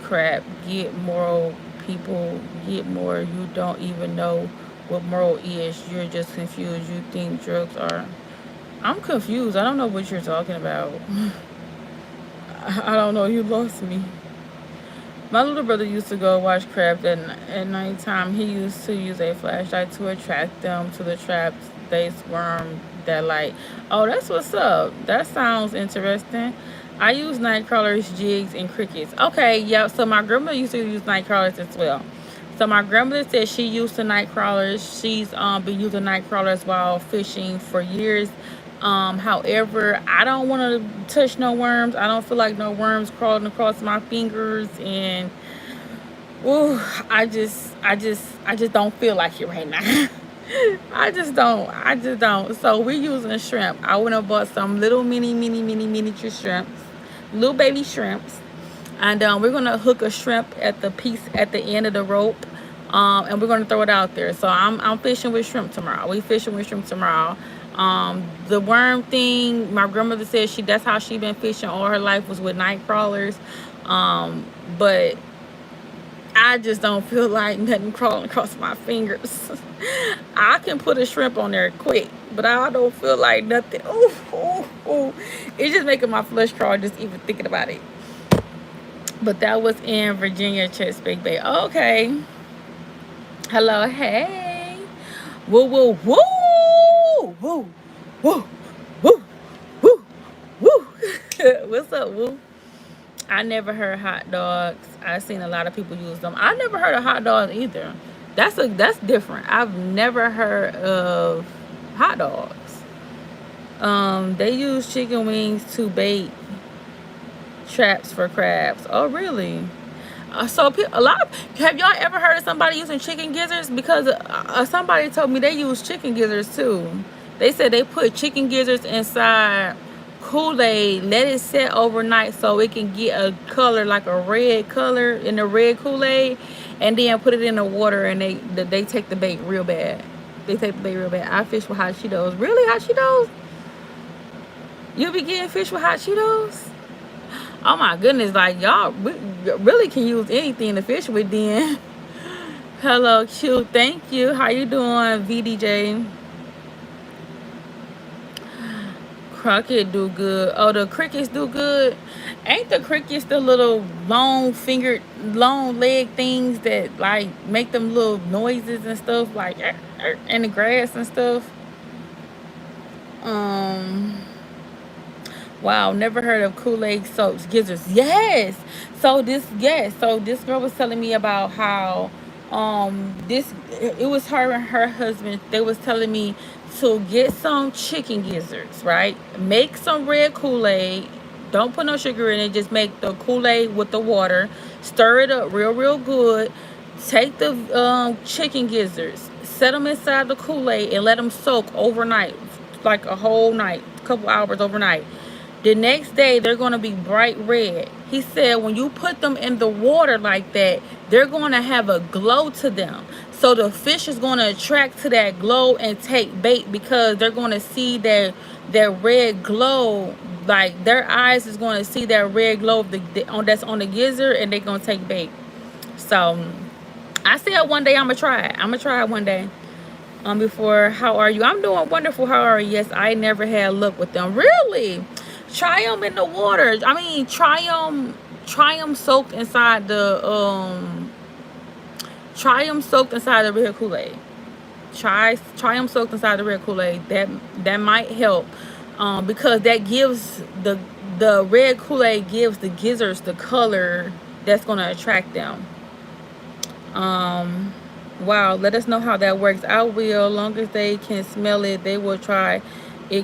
Crap. Get moral. People get more. You don't even know what moral is. You're just confused. You think drugs are. I'm confused. I don't know what you're talking about. I don't know. You lost me. My little brother used to go watch crabs at nighttime. He used to use a flashlight to attract them to the traps they swarm that light. Oh, that's what's up. That sounds interesting. I use night crawlers, jigs, and crickets. Okay, yeah. So my grandmother used to use night crawlers as well. So my grandmother said she used the night crawlers. She's been using night crawlers while fishing for years. However, I don't want to touch no worms. I don't feel like no worms crawling across my fingers, and ooh, I just don't feel like it right now. I just don't. So we're using shrimp. I went and bought some little miniature shrimps, little baby shrimps, and we're gonna hook a shrimp at the piece at the end of the rope, and we're gonna throw it out there. So I'm fishing with shrimp tomorrow. We fishing with shrimp tomorrow. The worm thing, my grandmother said that's how she been fishing all her life, was with night crawlers. But I just don't feel like nothing crawling across my fingers. I can put a shrimp on there quick, but I don't feel like nothing. Ooh. It's just making my flesh crawl just even thinking about it. But that was in Virginia, Chesapeake Bay. Okay. Hello, hey. Woo, woo, woo. Woo, woo, woo, woo, woo. What's up, woo? I never heard hot dogs. I've seen a lot of people use them. I never heard of hot dogs either. That's different. I've never heard of hot dogs. They use chicken wings to bait traps for crabs. Oh, really? So have y'all ever heard of somebody using chicken gizzards? Because somebody told me they use chicken gizzards too. They said they put chicken gizzards inside Kool-Aid, let it set overnight so it can get a color, like a red color in the red Kool-Aid, and then put it in the water, and they take the bait real bad. They take the bait real bad. I fish with hot Cheetos. Really, hot Cheetos? You be getting fish with hot Cheetos? Oh my goodness, like y'all really can use anything to fish with then. Hello, Q. Thank you. How you doing, VDJ? Crockett do good. Oh, the crickets do good. Ain't the crickets the little long fingered, long leg things that like make them little noises and stuff like in the grass and stuff? Um. Wow, never heard of Kool-Aid soaps gizzards. So this girl was telling me about how this it was her and her husband. They was telling me to get some chicken gizzards, right? Make some red Kool-Aid. Don't put no sugar in it, just make the Kool-Aid with the water. Stir it up real good. Take the chicken gizzards, set them inside the Kool-Aid and let them soak overnight, like a whole night, a couple hours overnight. The next day, they're going to be bright red. He said when you put them in the water like that, they're going to have a glow to them. So the fish is going to attract to that glow and take bait because they're going to see that red glow. Like their eyes is going to see that red glow of that's on the gizzard, and they're going to take bait. So I said one day I'm going to try it. I'm going to try it one day. Before, how are you? I'm doing wonderful. How are you? Yes, I never had luck with them. Really? Try them in the water. I mean, try them soaked inside the red Kool-Aid. Try them soaked inside the red Kool-Aid. That might help, because that gives the red Kool-Aid gives the gizzards the color that's gonna attract them. Wow, let us know how that works. I will, long as they can smell it, they will try it.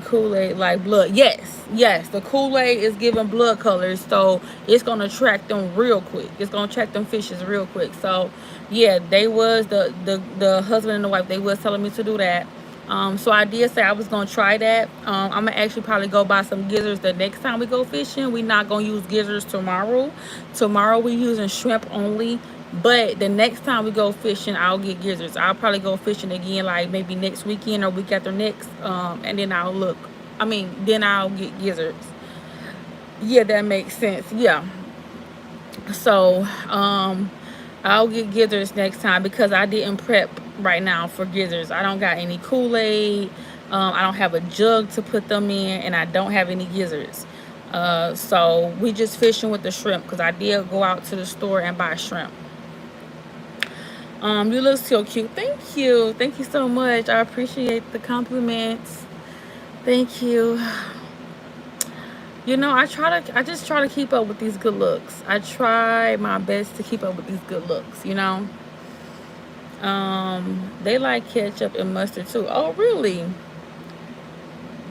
Kool-Aid like blood. Yes, the Kool-Aid is giving blood colors, so it's gonna attract them real quick. It's gonna attract them fishes real quick. So yeah, they was the husband and the wife, they was telling me to do that. So I did say I was gonna try that. I'm gonna actually probably go buy some gizzards the next time we go fishing. We're not gonna use gizzards tomorrow. Tomorrow we're using shrimp only. But the next time we go fishing, I'll get gizzards. I'll probably go fishing again, like maybe next weekend or week after next. And then then I'll get gizzards. Yeah, that makes sense. Yeah. So, I'll get gizzards next time because I didn't prep right now for gizzards. I don't got any Kool-Aid. I don't have a jug to put them in, and I don't have any gizzards. So we just fishing with the shrimp because I did go out to the store and buy shrimp. You look so cute. Thank you so much. I appreciate the compliments. Thank you. You know, I just try to keep up with these good looks. I try my best to keep up with these good looks, you know. They like ketchup and mustard too. Oh really?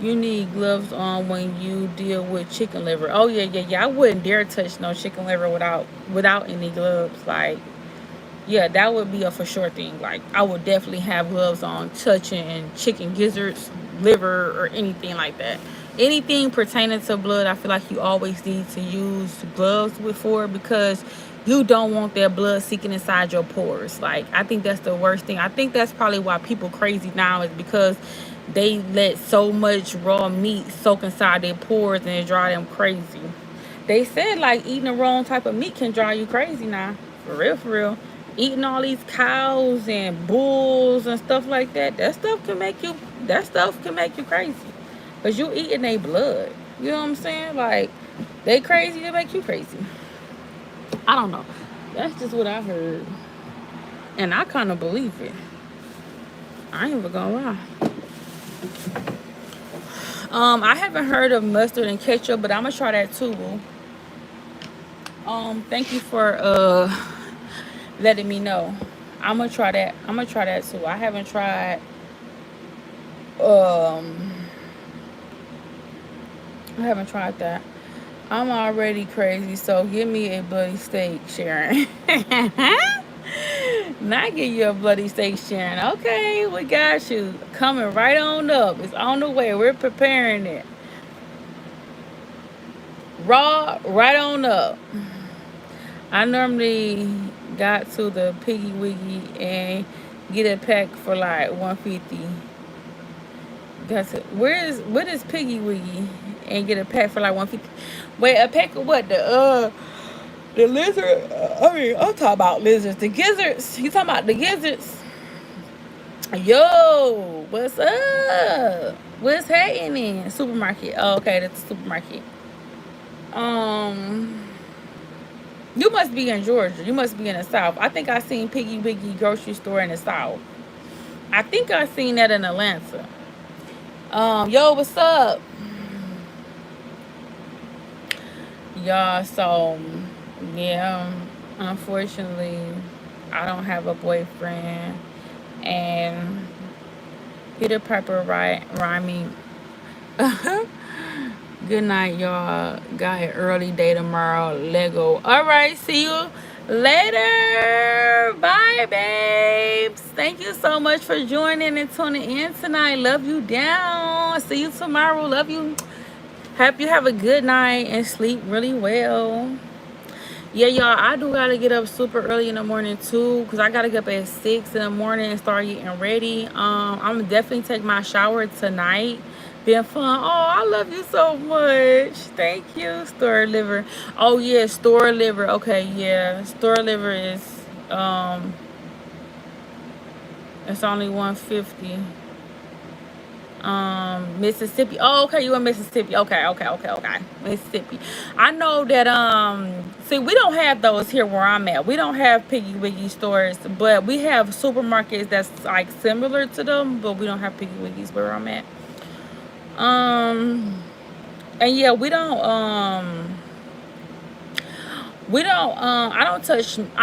You need gloves on when you deal with chicken liver. Oh yeah. I wouldn't dare touch no chicken liver without any gloves. Like, yeah, that would be a for sure thing. Like, I would definitely have gloves on touching chicken gizzards, liver, or anything like that. Anything pertaining to blood, I feel like you always need to use gloves for, because you don't want that blood seeking inside your pores. Like, I think that's the worst thing. I think that's probably why people crazy now, is because they let so much raw meat soak inside their pores and it drive them crazy. They said like eating the wrong type of meat can drive you crazy now. For real. Eating all these cows and bulls and stuff like that, that stuff can make you crazy. Because you eating their blood. You know what I'm saying? Like, they crazy to make you crazy. I don't know. That's just what I heard. And I kind of believe it. I ain't even gonna lie. I haven't heard of mustard and ketchup, but I'm gonna try that too. Thank you for letting me know. I'm gonna try that too. I haven't tried that. I'm already crazy, so give me a bloody steak, Sharon. Not give you a bloody steak, Sharon. Okay, we got you. Coming right on up. It's on the way. We're preparing it. Raw, right on up. I normally got to the Piggy Wiggy and get a pack for like $150. What is Piggy Wiggy? and get a pack for like 150. Wait, a pack of what? The lizard. I mean, I'm talking about lizards. The gizzards. You talking about the gizzards? Yo, what's up? What's happening? Supermarket. Oh, okay, that's the supermarket. Um, you must be in Georgia. You must be in the South. I think I seen Piggy Wiggy grocery store in the South. I think I seen that in Atlanta. Yo, what's up, y'all? So, yeah, unfortunately, I don't have a boyfriend, and Peter Piper rhyming. Good night, y'all. Got an early day tomorrow. Lego. All right, see you later. Bye, babes. Thank you so much for joining and tuning in tonight. Love you down. See you tomorrow. Love you. Hope you have a good night and sleep really well. Yeah, y'all, I do gotta get up super early in the morning too, because I gotta get up at 6 in the morning and start getting ready. I'm gonna definitely take my shower tonight. Been fun. Oh, I love you so much. Thank you. Store liver. Oh yeah, store liver. Okay, yeah. Store liver is it's only 150. Mississippi. Oh, okay, you in Mississippi. Okay. Mississippi. I know that see, we don't have those here where I'm at. We don't have Piggy Wiggy stores, but we have supermarkets that's like similar to them, but we don't have Piggy Wiggies where I'm at. And yeah, we don't I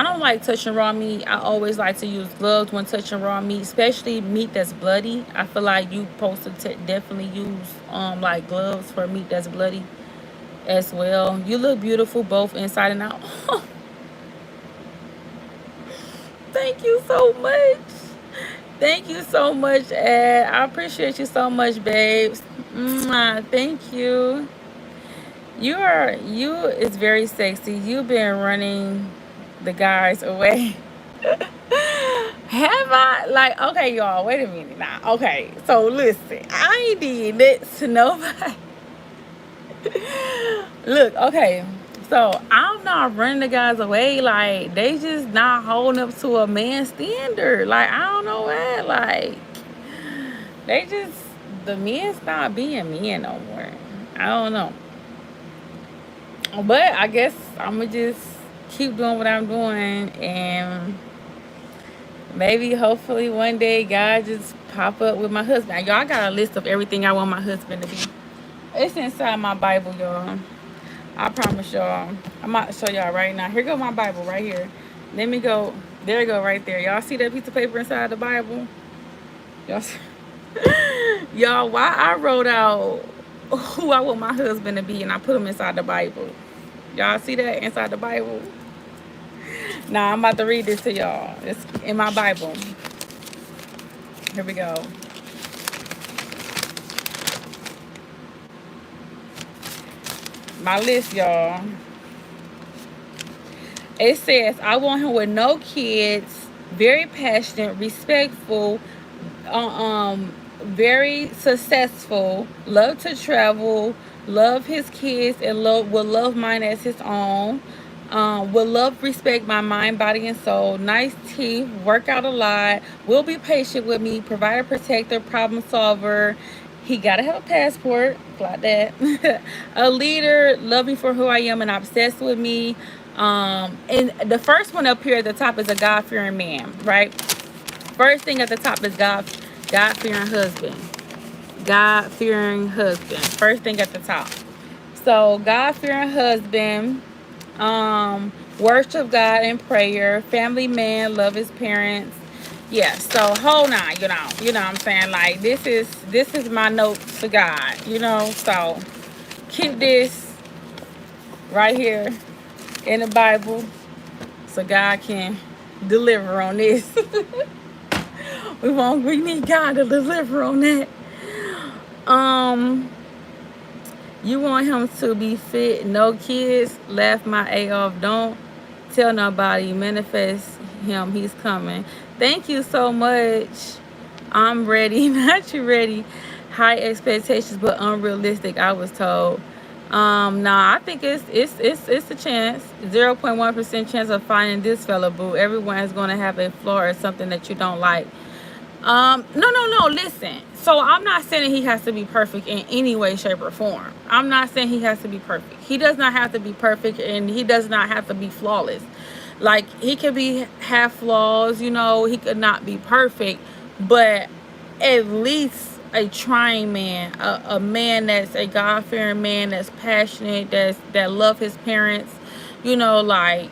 don't like touching raw meat. I always like to use gloves when touching raw meat, especially meat that's bloody. I feel like you supposed to definitely use like gloves for meat that's bloody as well. You look beautiful both inside and out. Thank you so much. Thank you so much, Ed. I appreciate you so much, babes. Thank you. You is very sexy. You've been running the guys away. Have I? Like, okay, y'all, wait a minute now. Okay, so listen, I ain't did this to nobody. Look, okay, so I'm not running the guys away. Like, they just not holding up to a man's standard. Like, I don't know what. Like, the men's not being men no more. I don't know. But I guess I'm going to just keep doing what I'm doing, and maybe, hopefully, one day, God just pop up with my husband. Y'all, I got a list of everything I want my husband to be. It's inside my Bible, y'all. I promise y'all. I'm about to show y'all right now. Here go my Bible right here. Let me go. There you go right there. Y'all see that piece of paper inside the Bible? Y'all see? Y'all, why I wrote out who I want my husband to be, and I put him inside the Bible. Y'all see that inside the Bible? Now I'm about to read this to y'all. It's in my Bible. Here we go. My list, y'all. It says, I want him with no kids, very passionate, respectful, very successful, love to travel, love his kids, and will love mine as his own. Will love, respect my mind, body, and soul. Nice teeth, work out a lot, will be patient with me, provider, protector, problem solver. He gotta have a passport, like that. A leader, love me for who I am and obsessed with me. And the first one up here at the top is a God-fearing man, right? First thing at the top is God-fearing husband. God-fearing husband. First thing at the top. So God-fearing husband, worship God in prayer, family man, love his parents. Yeah, so hold on, you know what I'm saying? Like, this is my note to God, so keep this right here in the Bible so God can deliver on this. We need God to deliver on that. You want him to be fit, no kids, laugh my A off, don't tell nobody, manifest him, he's coming. Thank you so much. I'm ready. Not you ready. High expectations but unrealistic, I was told. Nah, I think it's a chance. 0.1% chance of finding this fella, boo. Everyone is gonna have a flaw or something that you don't like. No. Listen. So I'm not saying he has to be perfect in any way, shape, or form. I'm not saying he has to be perfect. He does not have to be perfect, and he does not have to be flawless. Like, he could have flaws. He could not be perfect, but at least a trying man, a man that's a God-fearing man, that's passionate, that love his parents. Like,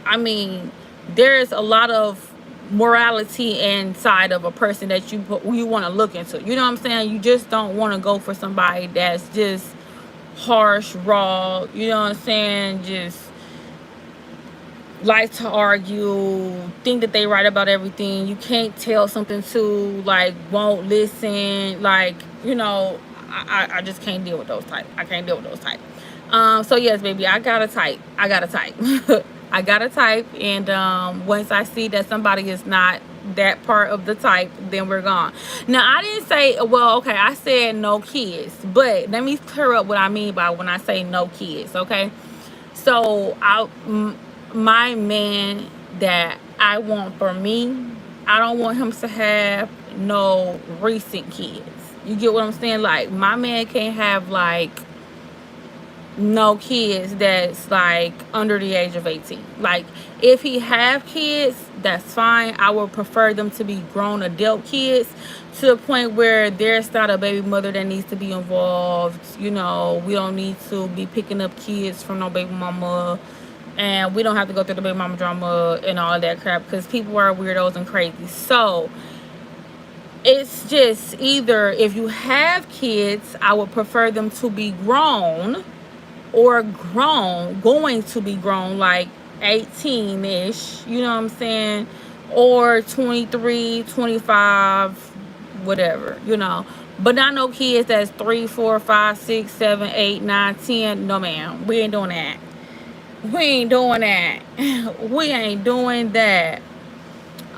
I mean, there's a lot of morality inside of a person that you want to look into. You know what I'm saying? You just don't want to go for somebody that's just harsh, raw. You know what I'm saying? Just like to argue, think that they right about everything. You can't tell something to, like, won't listen. Like, I just can't deal with those type. I can't deal with those type. So yes, baby, I got a type. I got a type, and once I see that somebody is not that part of the type, then we're gone. Now, I didn't say, well, okay, I said no kids, but let me clear up what I mean by when I say no kids, okay? So my man that I want for me, I don't want him to have no recent kids. You get what I'm saying? Like, my man can't have, like, no kids that's, like, under the age of 18. Like, if he have kids, that's fine. I would prefer them to be grown adult kids, to the point where there's not a baby mother that needs to be involved. We don't need to be picking up kids from no baby mama, and we don't have to go through the baby mama drama and all that crap, because people are weirdos and crazy. So it's just, either if you have kids, I would prefer them to be grown, or going to be grown, like 18-ish, you know what I'm saying, or 23, 25, whatever, but not no kids that's 3, 4, 5, 6, 7, 8, 9, 10. No, ma'am, we ain't doing that. We ain't doing that.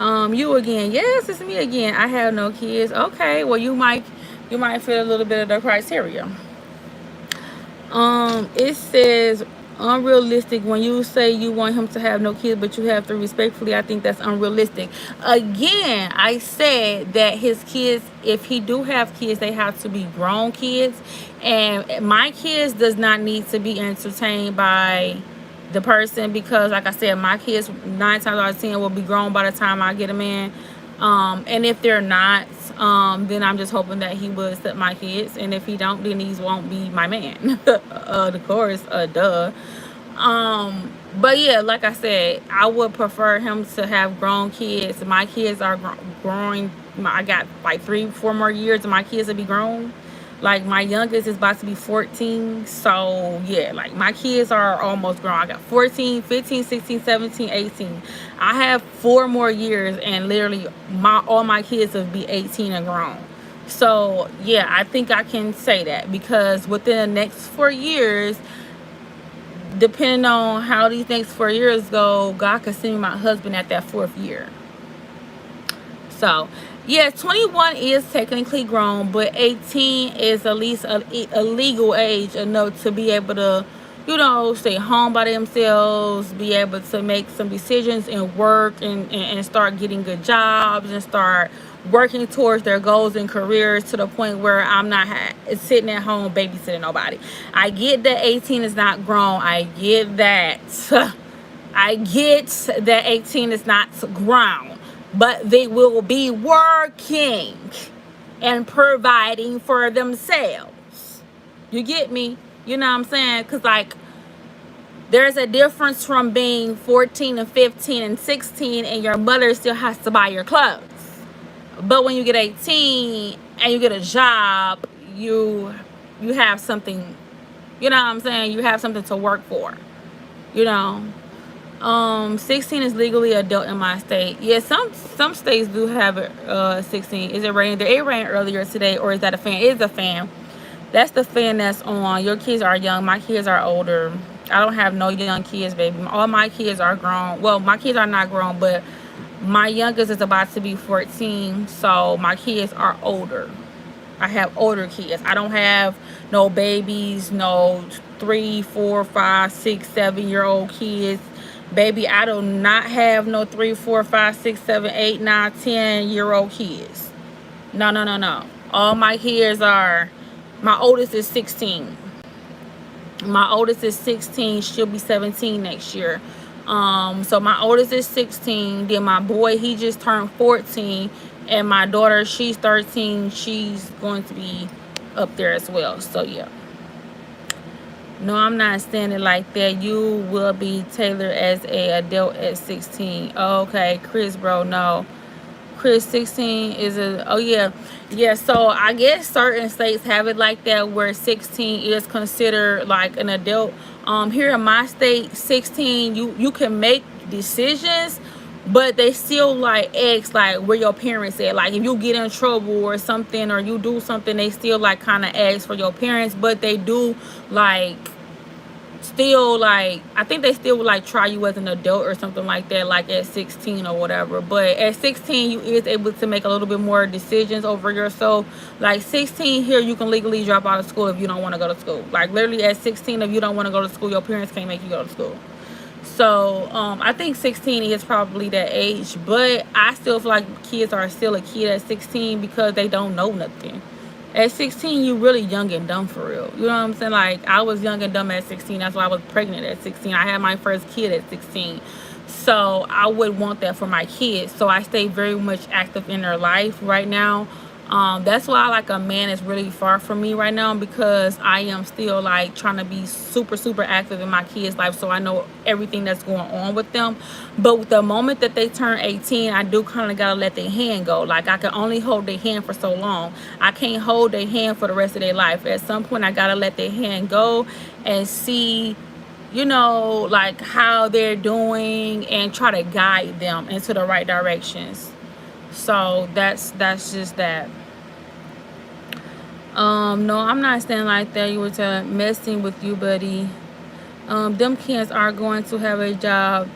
You again? Yes, it's me again. I have no kids. Okay, well, you might fit a little bit of the criteria. It says unrealistic. When you say you want him to have no kids, but you have to, respectfully, I think that's unrealistic. Again, I said that his kids, if he do have kids, they have to be grown kids, and my kids does not need to be entertained by the person, because, like I said, my kids 9 times out of 10 will be grown by the time I get them in. And if they're not, then I'm just hoping that he will accept my kids, and if he don't, then these won't be my man. Of course, duh. But yeah, like I said, I would prefer him to have grown kids. My kids are growing. I got like 3-4 more years and my kids will be grown. Like, my youngest is about to be 14. So yeah, like, my kids are almost grown. I got 14, 15, 16, 17, 18. I have 4 more years, and literally all my kids will be 18 and grown. So yeah, I think I can say that, because within the next 4 years, depending on how these next 4 years go, God could send me my husband at that 4th year. So yeah, 21 is technically grown, but 18 is at least a legal age enough to be able to, stay home by themselves, be able to make some decisions and work, and start getting good jobs, and start working towards their goals and careers, to the point where I'm not sitting at home babysitting nobody. I get that 18 is not grown. I get that. I get that 18 is not grown. But they will be working and providing for themselves. You get me? You know what I'm saying? Because, like, there's a difference from being 14 and 15 and 16 and your mother still has to buy your clothes. But when you get 18 and you get a job, you have something, you know what I'm saying? You have something to work for, 16 is legally adult in my state. Yeah, some states do have 16. Is it raining there? It rained earlier today, or is that a fan? It is a fan. That's the fan that's on. Your kids are young. My kids are older. I don't have no young kids, baby. All my kids are grown. Well, my kids are not grown, but my youngest is about to be 14, so my kids are older. I have older kids. I don't have no babies, no 3, 4, 5, 6, 7-year-old kids. Baby, I do not have no 3, 4, 5, 6, 7, 8, 9, 10-year-old kids. No, no, no, no. All my kids are, my oldest is 16. My oldest is 16. She'll be 17 next year. So my oldest is 16. Then my boy, he just turned 14. And my daughter, she's 13. She's going to be up there as well. So yeah. No, I'm not standing like that. You will be tailored as a adult at 16. Okay, Chris, bro, no. Chris, 16 is a, oh yeah. Yeah, so I guess certain states have it like that, where 16 is considered like an adult. Here in my state, 16, you can make decisions, but they still like ask like where your parents at. Like if you get in trouble or something, or you do something, they still like kind of ask for your parents. But they do like still, like, I think they still would like try you as an adult or something like that, like at 16 or whatever. But at 16, you is able to make a little bit more decisions over yourself. Like 16 here, you can legally drop out of school if you don't want to go to school. Like literally at 16, if you don't want to go to school, your parents can't make you go to school. So I think 16 is probably that age, but I still feel like kids are still a kid at 16 because they don't know nothing. At 16, you really young and dumb for real. You know what I'm saying? Like, I was young and dumb at 16. That's why I was pregnant at 16. I had my first kid at 16. So I would want that for my kids. So I stay very much active in their life right now. That's why like a man is really far from me right now, because I am still like trying to be super, super active in my kids' life. So I know everything that's going on with them. But with the moment that they turn 18, I do kind of got to let their hand go. Like I can only hold their hand for so long. I can't hold their hand for the rest of their life. At some point, I got to let their hand go and see, you know, like how they're doing and try to guide them into the right directions. So that's just that. No, I'm not standing like that. You were messing with you, buddy. Them kids are going to have a job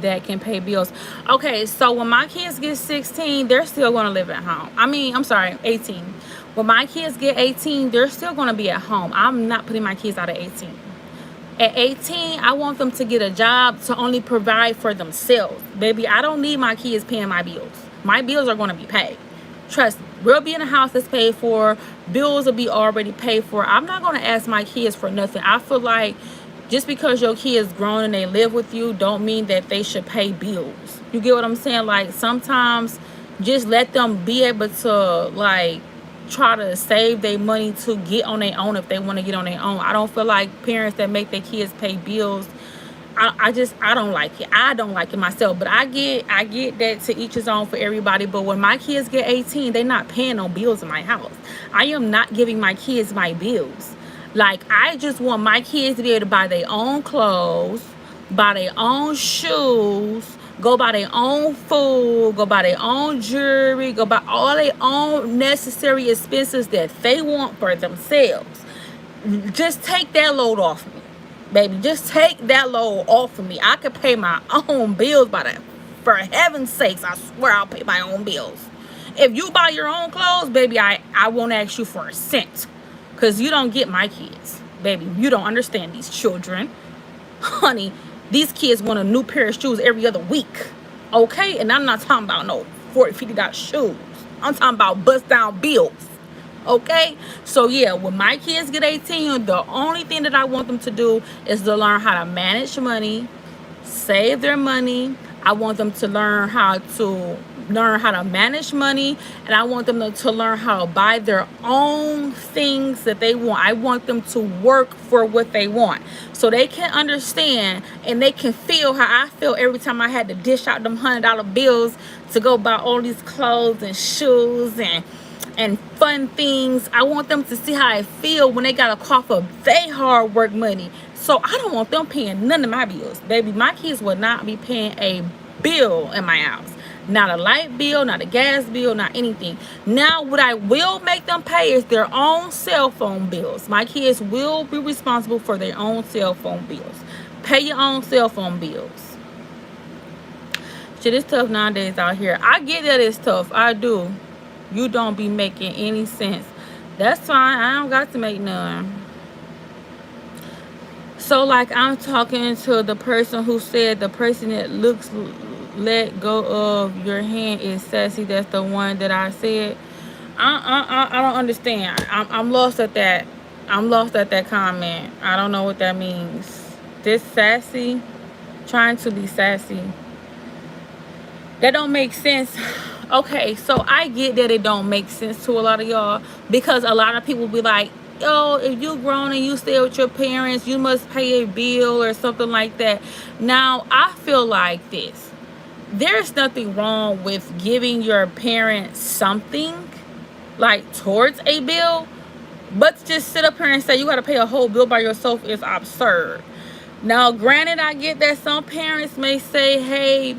that can pay bills. Okay, so when my kids get 16, they're still going to live at home. I mean, I'm sorry, 18. When my kids get 18, they're still going to be at home. I'm not putting my kids out at 18. At 18, I want them to get a job to only provide for themselves. Baby, I don't need my kids paying my bills. My bills are going to be paid. Trust me, we'll be in a house that's paid for. Bills will be already paid for. I'm not going to ask my kids for nothing. I feel like just because your kids grown and they live with you don't mean that they should pay bills. You get what I'm saying? Like sometimes just let them be able to like try to save their money to get on their own if they want to get on their own. I don't feel like parents that make their kids pay bills, I don't like it. I don't like it myself. But I get that to each his own for everybody. But when my kids get 18, they're not paying no bills in my house. I am not giving my kids my bills. Like, I just want my kids to be able to buy their own clothes, buy their own shoes, go buy their own food, go buy their own jewelry, go buy all their own necessary expenses that they want for themselves. Just take that load off me. Baby, just take that load off of me. I could pay my own bills by that. For heaven's sakes, I swear I'll pay my own bills. If you buy your own clothes, baby, I won't ask you for a cent. Because you don't get my kids. Baby, you don't understand these children. Honey, these kids want a new pair of shoes every other week. Okay? And I'm not talking about no $40, $50 shoes. I'm talking about bust down bills. Okay, so yeah, when my kids get 18, the only thing that I want them to do is to learn how to manage money, save their money. I want them to learn how to manage money, and I want them to learn how to buy their own things that they want. I want them to work for what they want, so they can understand and they can feel how I feel every time I had to dish out them $100 bills to go buy all these clothes and shoes and fun things. I want them to see how I feel when they got to cough up their hard work money. So I don't want them paying none of my bills. Baby, my kids will not be paying a bill in my house. Not a light bill, not a gas bill, not anything. Now, what I will make them pay is their own cell phone bills. My kids will be responsible for their own cell phone bills. Pay your own cell phone bills. Shit, it's tough nowadays out here. I get that it's tough. I do. You don't be making any sense. That's fine. I don't got to make none. So like I'm talking to the person who said the person that looks let go of your hand is sassy. That's the one that I said. I don't understand. I'm lost at that. I'm lost at that comment. I don't know what that means. This sassy, trying to be sassy. That don't make sense. Okay, so I get that it don't make sense to a lot of y'all, because a lot of people be like, yo, if you grown and you stay with your parents, you must pay a bill or something like that. Now, I feel like this. There's nothing wrong with giving your parents something, like towards a bill, but to just sit up here and say you got to pay a whole bill by yourself is absurd. Now, granted, I get that some parents may say, hey,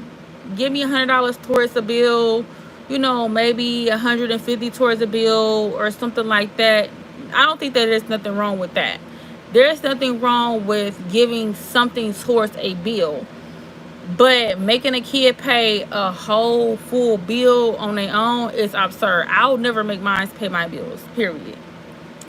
give me $100 towards a bill, you know, maybe 150 towards a bill or something like that. I don't think that there's nothing wrong with that. There's nothing wrong with giving something towards a bill, but making a kid pay a whole full bill on their own is absurd. I'll never make mine pay my bills, period.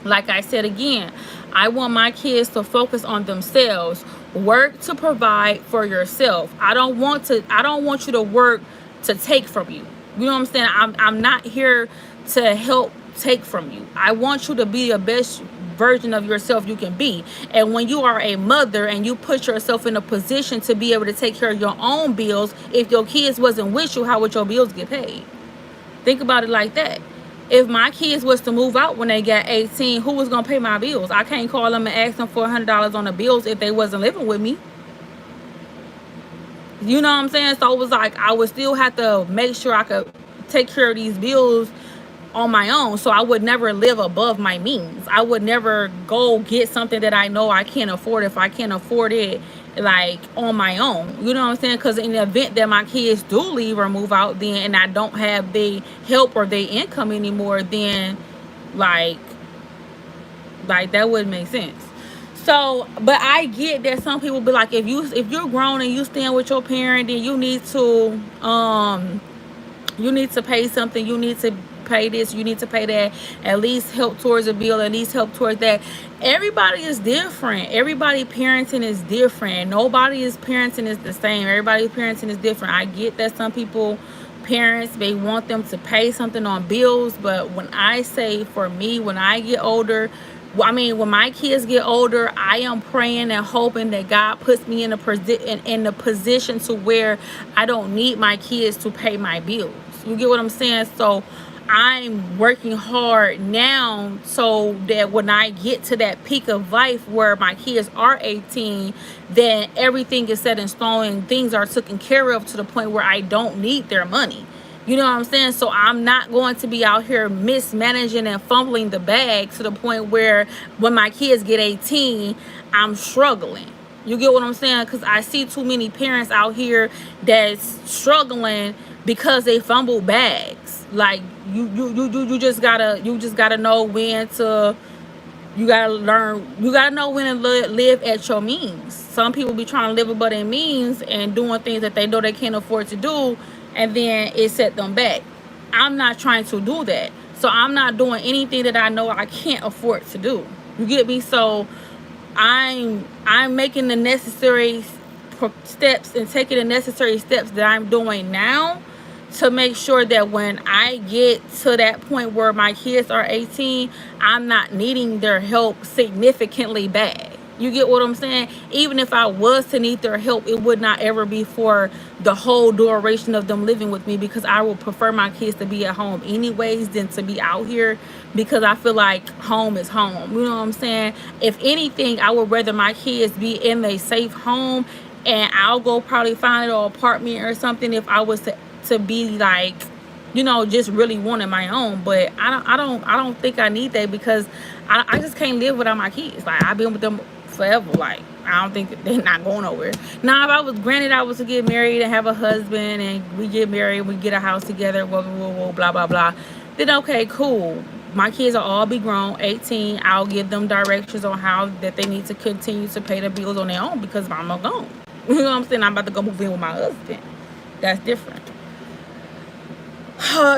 Like I said again, I want my kids to focus on themselves. Work to provide for yourself. I don't want you to work to take from you. You know what I'm saying? I'm not here to help take from you. I want you to be the best version of yourself you can be. And when you are a mother and you put yourself in a position to be able to take care of your own bills, if your kids wasn't with you, how would your bills get paid? Think about it like that. If my kids was to move out when they got 18, who was going to pay my bills? I can't call them and ask them for $100 on the bills if they wasn't living with me. You know what I'm saying? So it was like I would still have to make sure I could take care of these bills on my own. So I would never live above my means. I would never go get something that I know I can't afford if I can't afford it, like, on my own. You know what I'm saying? Because in the event that my kids do leave or move out, then, and I don't have the help or the income anymore, then like that wouldn't make sense. So, but I get that some people be like, if you're grown and you stand with your parent, then you need to pay something, you need to pay this, you need to pay that, at least help towards a bill, at least help towards that. Everybody is different. Everybody parenting is different. Nobody's parenting is the same. Everybody's parenting is different. I get that some people parents, they want them to pay something on bills, but when I say, for me, when I get older, when my kids get older, I am praying and hoping that God puts me in the position to where I don't need my kids to pay my bills. You get what I'm saying? So I'm working hard now so that when I get to that peak of life where my kids are 18, then everything is set in stone and things are taken care of to the point where I don't need their money. You know what I'm saying? So I'm not going to be out here mismanaging and fumbling the bag to the point where when my kids get 18, I'm struggling. You get what I'm saying? Because I see too many parents out here that's struggling because they fumble bags. Like you just gotta know when to. You gotta know when to live at your means. Some people be trying to live above their means and doing things that they know they can't afford to do, and then it set them back. I'm not trying to do that. So I'm not doing anything that I know I can't afford to do. You get me? So I'm making the necessary steps and taking the necessary steps that I'm doing now to make sure that when I get to that point where my kids are 18, I'm not needing their help significantly bad. You get what I'm saying? Even if I was to need their help, it would not ever be for the whole duration of them living with me, because I would prefer my kids to be at home anyways than to be out here, because I feel like home is home. You know what I'm saying? If anything, I would rather my kids be in a safe home, and I'll go probably find an apartment or something if I was to be like, you know, just really wanting my own. But I don't think I need that, because I just can't live without my kids. Like, I've been with them forever. Like, I don't think they're not going nowhere. Now, if I was to get married and have a husband, and we get married, we get a house together, blah blah blah, then okay, cool. My kids will all be grown, 18. I'll give them directions on how that they need to continue to pay the bills on their own, because I'm not gone. You know what I'm saying? I'm about to go move in with my husband. That's different.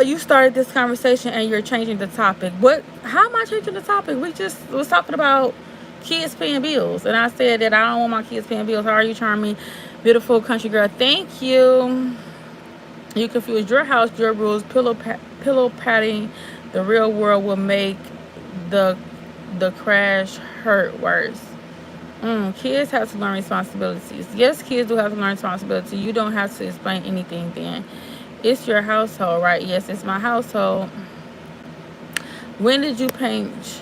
You started this conversation and you're changing the topic. What? How am I changing the topic? We just was talking about kids paying bills, and I said that I don't want my kids paying bills. How are you, charming, beautiful country girl? Thank you. You confused your house, your rules, pillow patting. The real world will make the crash hurt worse. Kids have to learn responsibilities. Yes, kids do have to learn responsibility. You don't have to explain anything then. It's your household, right? Yes, it's my household. When did you paint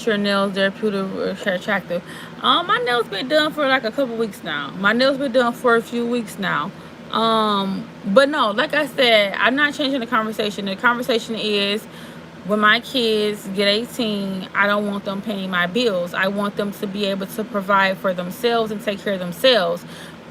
your nails? They're beautiful, attractive. My nails been done for like a couple weeks now. My nails been done for a few weeks now. But no, like I said, I'm not changing the conversation. The conversation is, when my kids get 18, I don't want them paying my bills. I want them to be able to provide for themselves and take care of themselves.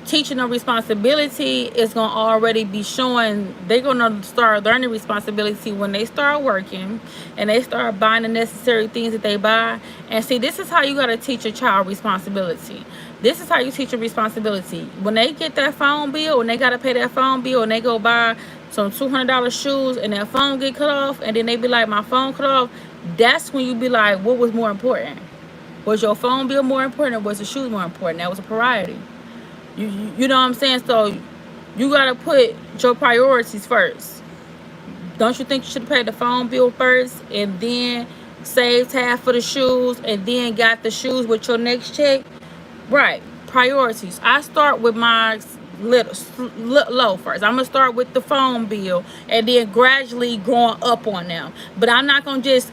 Teaching them responsibility is going to already be showing. They're going to start learning responsibility when they start working and they start buying the necessary things that they buy. And see, this is how you got to teach a child responsibility. This is how you teach them responsibility. When they get that phone bill, when they got to pay that phone bill, and they go buy some $200 shoes and that phone get cut off, and then they be like, my phone cut off, that's when you be like, what was more important? Was your phone bill more important, or was the shoes more important? That was a priority. You know what I'm saying? So you got to put your priorities first. Don't you think you should have paid the phone bill first and then saved half for the shoes and then got the shoes with your next check? Right. Priorities. I start with my low first. I'm going to start with the phone bill and then gradually growing up on them. But I'm not going to just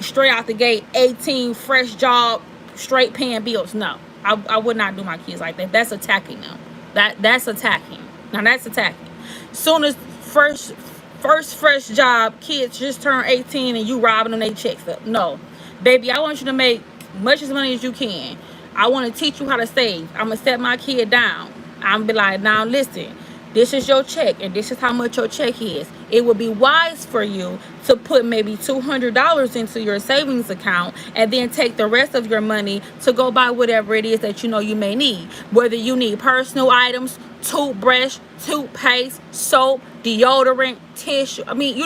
straight out the gate, 18, fresh job, straight paying bills. No. I would not do my kids like that. That's attacking them. That's attacking. Now that's attacking. Soon as first fresh job, kids just turn 18 and you robbing them they checks up. No. Baby, I want you to make much as money as you can. I want to teach you how to save. I'm going to set my kid down. I'm going to be like, now listen, this is your check and this is how much your check is. It would be wise for you to put maybe $200 into your savings account and then take the rest of your money to go buy whatever it is that you know you may need. Whether you need personal items, toothbrush, toothpaste, soap, deodorant, tissue. I mean,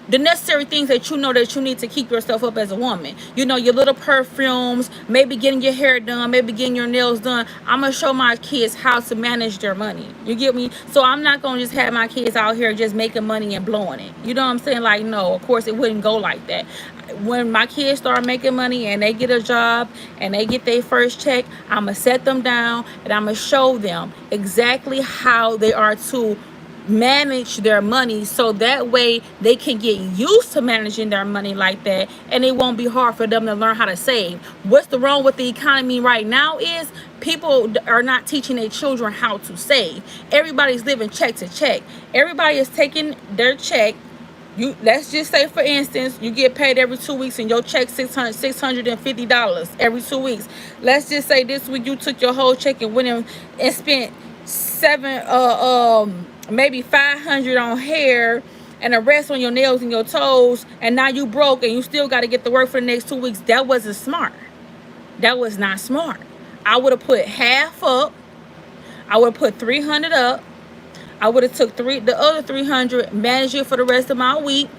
the necessary things that you know that you need to keep yourself up as a woman. Your little perfumes, maybe getting your hair done, maybe getting your nails done. I'm going to show my kids how to manage their money. You get me? So I'm not going to just have my kids out here just making money and blowing it. You know what I'm saying? Like, no, of course it wouldn't go like that. When my kids start making money and they get a job and they get their first check, I'm going to set them down and I'm going to show them exactly how they are to manage their money, so that way they can get used to managing their money like that, and it won't be hard for them to learn how to save. What's the wrong with the economy right now is people are not teaching their children how to save. Everybody's living check to check. Everybody is taking their check. Let's just say, for instance, you get paid every 2 weeks and your check $650 every 2 weeks. Let's just say this week you took your whole check and went and spent maybe $500 on hair and the rest on your nails and your toes, and now you broke and you still got to get to work for the next 2 weeks. That wasn't smart. That was not smart. I would have put half up. I would have put 300 up. I would have took the other 300, managed it for the rest of my week,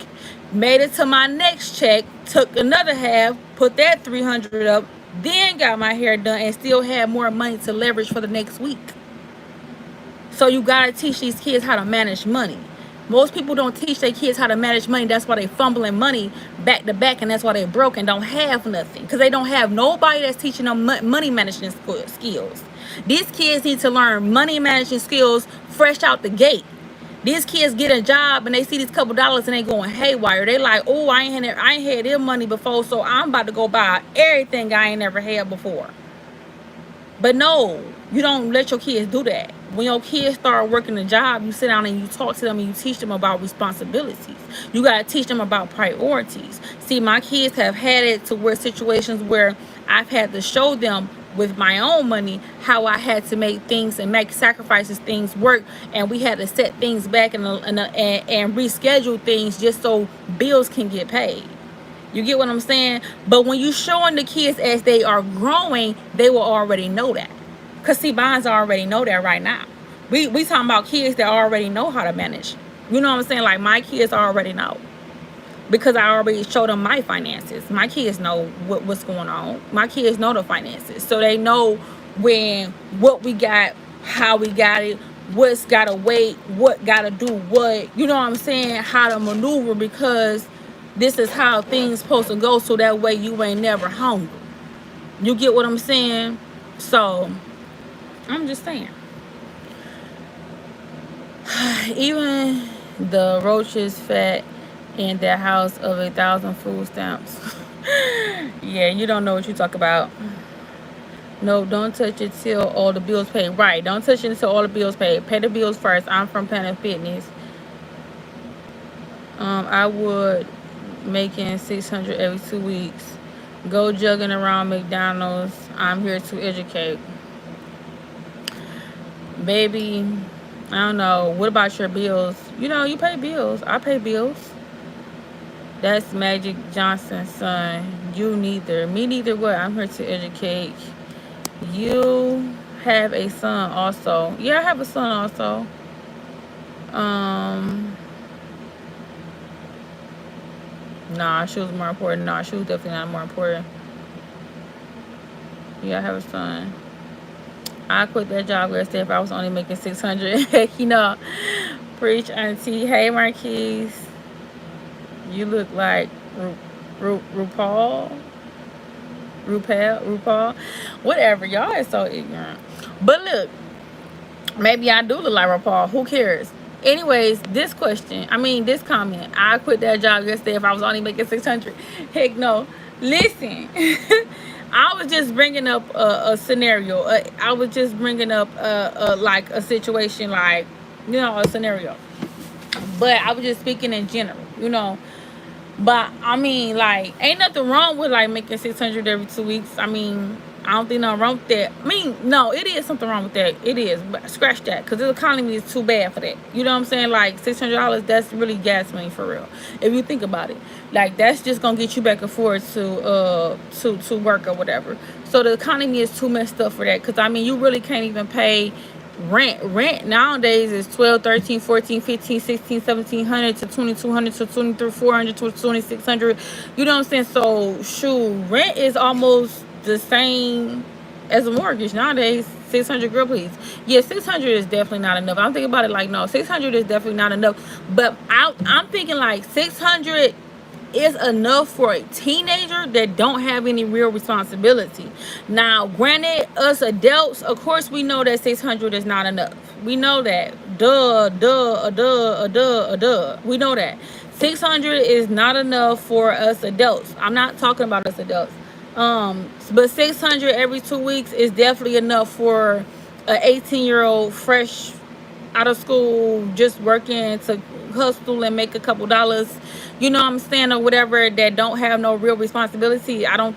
made it to my next check, took another half, put that 300 up, then got my hair done and still had more money to leverage for the next week. So you got to teach these kids how to manage money. Most people don't teach their kids how to manage money. That's why they fumbling money back to back, and that's why they broke and don't have nothing, because they don't have nobody that's teaching them money management skills. These kids need to learn money management skills fresh out the gate. These kids get a job and they see these couple dollars and they going haywire. They like, oh, I ain't had their money before, so I'm about to go buy everything I ain't never had before. But no, you don't let your kids do that. When your kids start working a job, you sit down and you talk to them and you teach them about responsibilities. You got to teach them about priorities. See, my kids have had it to where situations where I've had to show them with my own money how I had to make things and make sacrifices, things work, and we had to set things back and reschedule things just so bills can get paid. You get what I'm saying? But when you showing the kids as they are growing, they will already know that. Because see, mines already know that right now. We talking about kids that already know how to manage You know what I'm saying? Like, my kids already know, because I already showed them my finances. My kids know what's going on. My kids know the finances, so they know when, what we got, how we got it, what's gotta wait, what gotta do what. You know what I'm saying? How to maneuver, because this is how things supposed to go, so that way you ain't never hungry. You get what I'm saying? So I'm just saying. Even the roaches fat in the house of 1,000 food stamps. Yeah, you don't know what you talk about. No, don't touch it till all the bills paid. Right, don't touch it until all the bills paid. Pay the bills first. I'm from Planet Fitness. I would making 600 every 2 weeks. Go jugging around McDonald's. I'm here to educate. Baby, I don't know. What about your bills? You know, you pay bills. I pay bills. That's Magic Johnson's son. You neither. Me neither what? I'm here to educate. You have a son also. Yeah, I have a son also. Nah, she was more important. Nah, she was definitely not more important. Yeah, I have a son. I quit that job yesterday if I was only making 600. Heck, you know. Preach, auntie. Hey, Marquise. You look like RuPaul. Whatever. Y'all is so ignorant. But look, maybe I do look like RuPaul. Who cares? Anyways, this comment. I quit that job yesterday if I was only making 600. Heck no. Listen. I was just bringing up a scenario. I was just bringing up like a situation, like, you know, a scenario. But I was just speaking in general, you know. But I mean, like, ain't nothing wrong with like making 600 every 2 weeks. I mean, I don't think nothing wrong with that. I mean, no, it is something wrong with that. It is, but scratch that, because the economy is too bad for that. You know what I'm saying? Like, $600, that's really gas money for real. If you think about it, like, that's just gonna get you back and forth to work or whatever. So the economy is too messed up for that. Because I mean, you really can't even pay rent nowadays is 12, 13, 14, 15, 16, 1700 to 2200 to 2300 to 2600. You know what I'm saying? So shoot, rent is almost the same as a mortgage nowadays. 600, girl, please. Yeah, 600 is definitely not enough. I'm thinking about it like, no, 600 is definitely not enough. But I'm thinking like 600 is enough for a teenager that don't have any real responsibility. Now, granted, us adults, of course, we know that 600 is not enough. We know that. Duh. We know that 600 is not enough for us adults. I'm not talking about us adults. But 600 every 2 weeks is definitely enough for an 18-year-old fresh out of school, just working to hustle and make a couple dollars, you know what I'm saying, or whatever, that don't have no real responsibility. I don't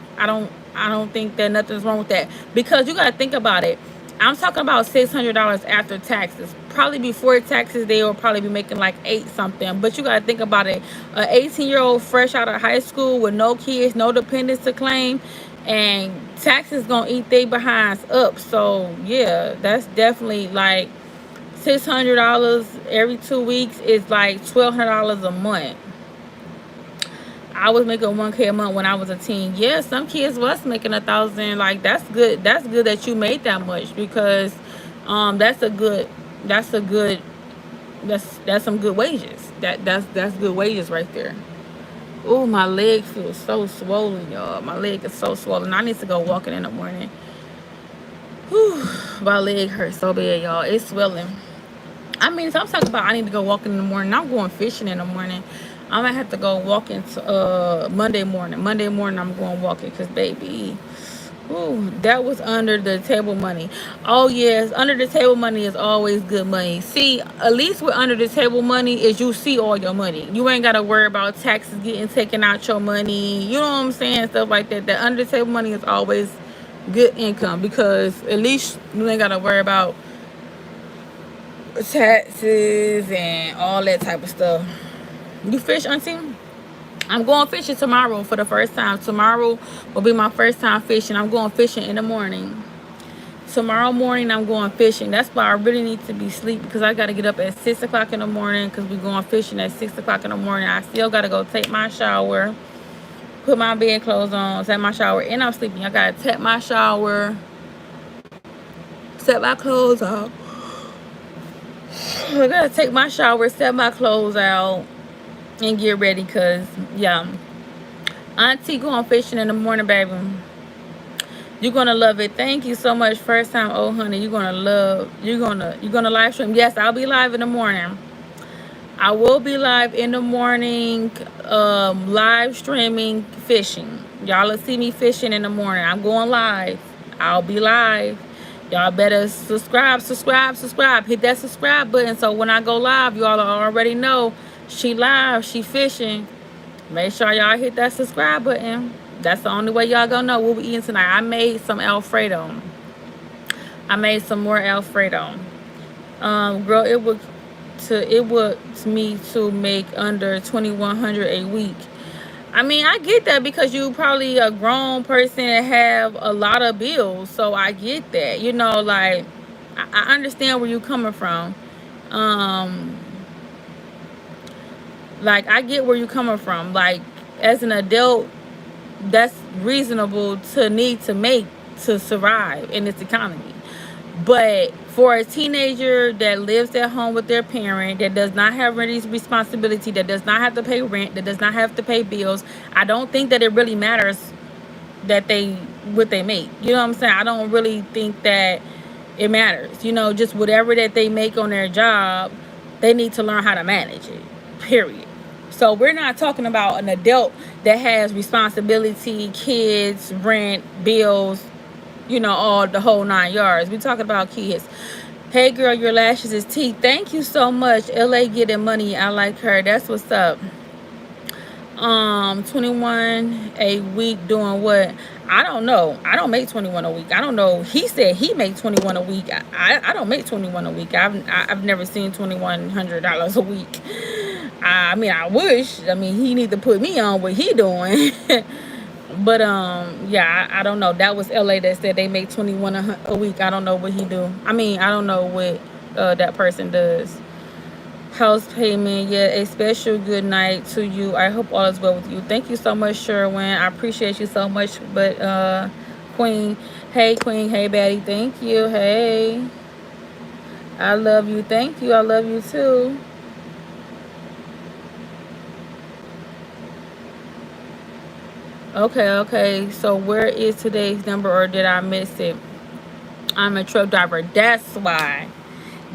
think that nothing's wrong with that, because you gotta think about it. I'm talking about $600 after taxes. Probably before taxes, they will probably be making like 8 something. But you gotta think about it. An 18-year-old fresh out of high school with no kids, no dependents to claim, and taxes gonna eat they behinds up. So yeah, that's definitely like $600 every 2 weeks is like $1,200 a month. I was making $1K a month when I was a teen. Yeah, some kids was making 1,000. Like, that's good. That's good that you made that much, because that's some good wages. That's good wages right there. Oh, my leg feels so swollen, y'all. My leg is so swollen. I need to go walking in the morning. Whew, my leg hurts so bad, y'all. It's swelling. I mean, so I'm talking about I need to go walking in the morning. I'm going fishing in the morning. I might have to go walking Monday morning. Monday morning I'm going walking, because baby, ooh, that was under the table money. Oh yes, under the table money is always good money. See, at least with under the table money is you see all your money. You ain't gotta worry about taxes getting taken out your money. You know what I'm saying? Stuff like that. The under the table money is always good income, because at least you ain't gotta worry about taxes and all that type of stuff. You fish, auntie? I'm going fishing tomorrow for the first time. Tomorrow will be my first time fishing. I'm going fishing in the morning. Tomorrow morning I'm going fishing. That's why I really need to be asleep, because I got to get up at 6 o'clock in the morning, because we're going fishing at 6 o'clock in the morning. I still got to go take my shower, put my bed clothes on, take my shower, and I'm sleeping. I got to take my shower, set my clothes out. I got to take my shower, set my clothes out, and get ready, because, yeah. Auntie going fishing in the morning, baby. You're gonna love it. Thank you so much. First time, oh honey. You're gonna live stream. Yes, I'll be live in the morning. I will be live in the morning, live streaming fishing. Y'all will see me fishing in the morning. I'm going live. I'll be live. Y'all better subscribe. Hit that subscribe button, so when I go live, y'all already know she live, she fishing. Make sure y'all hit that subscribe button. That's the only way y'all gonna know what we eating tonight. I made some Alfredo. I made some more Alfredo. Girl, it would to me to make under $2,100 a week. I mean, I get that, because you probably a grown person and have a lot of bills. So I get that. You know, like, I understand where you're coming from. Like, I get where you're coming from. Like, as an adult, that's reasonable to need to make to survive in this economy. But for a teenager that lives at home with their parent, that does not have any responsibility, that does not have to pay rent, that does not have to pay bills, I don't think that it really matters that what they make. You know what I'm saying? I don't really think that it matters. You know, just whatever that they make on their job, they need to learn how to manage it, period. So we're not talking about an adult that has responsibility, kids, rent, bills, you know, all the whole 9 yards. We're talking about kids. Hey girl, your lashes is teeth. Thank you so much. LA getting money. I like her. That's what's up. 21 a week doing what? I don't know. I don't make 21 a week. I don't know. He said he make 21 a week. I don't make 21 a week. I've never seen $2,100 a week. I mean, I wish. I mean, he need to put me on what he doing. But yeah, I don't know. That was LA that said they make 21 a week. I don't know what he do. I mean, I don't know what that person does. House payment, yeah. A special good night to you. I hope all is well with you. Thank you so much, Sherwin. I appreciate you so much. But Queen, hey Queen, hey Baddie, thank you. Hey, I love you. Thank you. I love you too. Okay. So where is today's number, or did I miss it? I'm a truck driver. That's why.